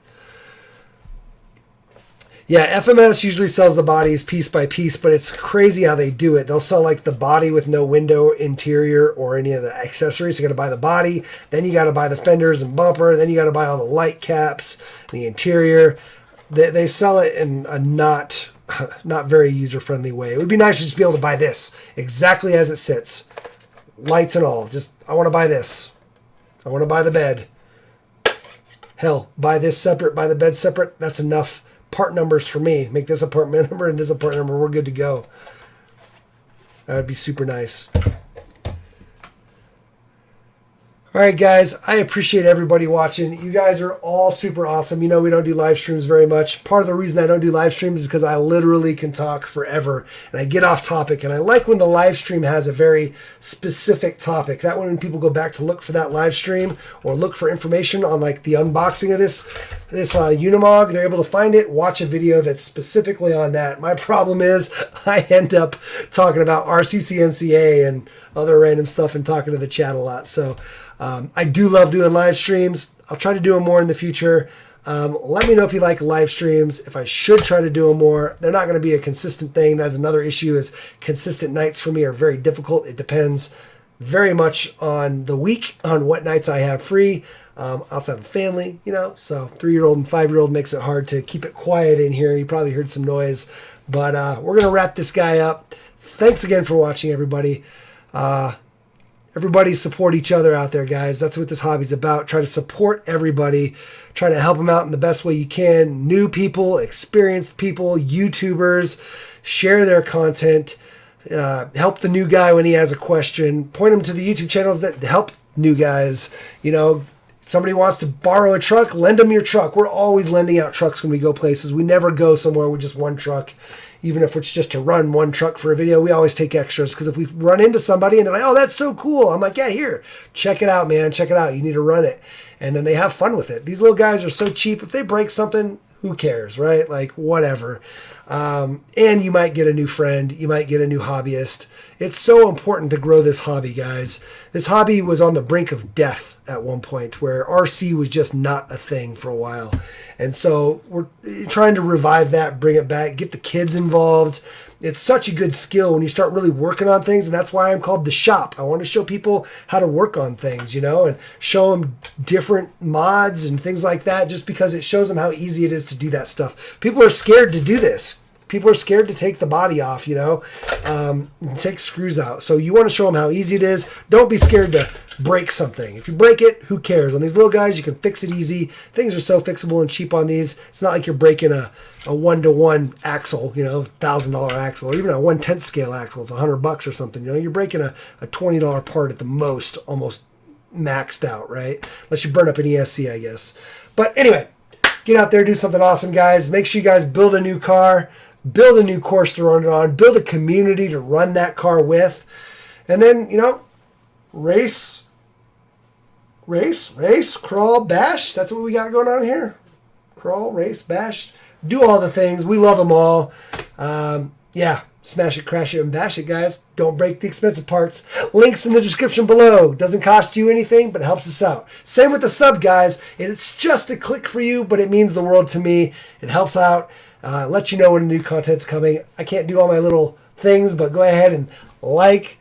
A: Yeah, FMS usually sells the bodies piece by piece, but it's crazy how they do it. They'll sell like the body with no window interior or any of the accessories. So you got to buy the body, then you got to buy the fenders and bumper, then you got to buy all the light caps, the interior. They sell it in a not very user-friendly way. It would be nice to just be able to buy this exactly as it sits, lights and all. Just, I want to buy this. I want to buy the bed. Hell, buy this separate, buy the bed separate. That's enough part numbers for me. Make this a part number and this a part number. We're good to go. That would be super nice. All right, guys, I appreciate everybody watching. You guys are all super awesome. You know, we don't do live streams very much. Part of the reason I don't do live streams is because I literally can talk forever and I get off topic. And I like when the live stream has a very specific topic. That way when people go back to look for that live stream or look for information on like the unboxing of this Unimog, they're able to find it, watch a video that's specifically on that. My problem is I end up talking about RCCMCA and other random stuff and talking to the chat a lot. So I do love doing live streams. I'll try to do them more in the future. Let me know if you like live streams. If I should try to do them more, they're not going to be a consistent thing. That's another issue, is consistent nights for me are very difficult. It depends very much on the week, on what nights I have free. I also have a family, you know, so 3-year-old and 5-year-old makes it hard to keep it quiet in here. You probably heard some noise, but we're going to wrap this guy up. Thanks again for watching, everybody. Everybody support each other out there, guys. That's what this hobby's about. Try to support everybody. Try to help them out in the best way you can. New people, experienced people, YouTubers. Share their content. Help the new guy when he has a question. Point him to the YouTube channels that help new guys. You know, if somebody wants to borrow a truck, lend them your truck. We're always lending out trucks when we go places. We never go somewhere with just one truck. Even if it's just to run one truck for a video, we always take extras. Because if we run into somebody and they're like, oh, that's so cool. I'm like, yeah, here, check it out, man. Check it out. You need to run it. And then they have fun with it. These little guys are so cheap. If they break something, who cares, right? Like, whatever. And you might get a new friend. You might get a new hobbyist. It's so important to grow this hobby, guys. This hobby was on the brink of death at one point, where RC was just not a thing for a while. And so we're trying to revive that, bring it back, get the kids involved. It's such a good skill when you start really working on things, and that's why I'm called The Shop. I want to show people how to work on things, you know, and show them different mods and things like that, just because it shows them how easy it is to do that stuff. People are scared to do this. People are scared to take the body off, you know, and take screws out. So you want to show them how easy it is. Don't be scared to break something. If you break it, who cares? On these little guys, you can fix it easy. Things are so fixable and cheap on these. It's not like you're breaking a 1-to-1 axle, you know, $1,000 axle, or even a 1/10 scale axle. It's $100 or something. You know, you're breaking a $20 part at the most, almost maxed out, right? Unless you burn up an ESC, I guess. But anyway, get out there, do something awesome, guys. Make sure you guys build a new car. Build a new course to run it on. Build a community to run that car with. And then, you know, race, crawl, bash. That's what we got going on here. Crawl, race, bash. Do all the things. We love them all. Yeah, smash it, crash it, and bash it, guys. Don't break the expensive parts. Links in the description below. Doesn't cost you anything, but it helps us out. Same with the sub, guys. It's just a click for you, but it means the world to me. It helps out. Let you know when new content's coming. I can't do all my little things, but go ahead and like,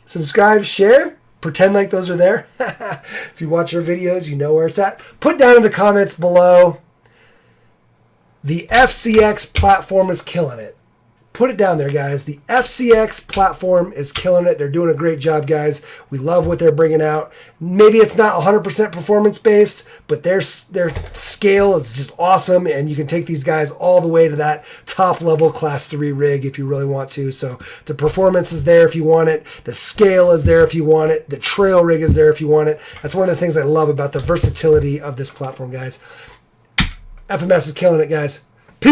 A: subscribe, share, pretend like those are there. If you watch our videos, you know where it's at. Put down in the comments below, the FCX platform is killing it. put it down there, guys. The FCX platform is killing it. They're doing a great job, guys. We love what they're bringing out. Maybe it's not 100% performance-based, but their scale is just awesome, and you can take these guys all the way to that top-level Class 3 rig if you really want to. So the performance is there if you want it. The scale is there if you want it. The trail rig is there if you want it. That's one of the things I love about the versatility of this platform, guys. FMS is killing it, guys.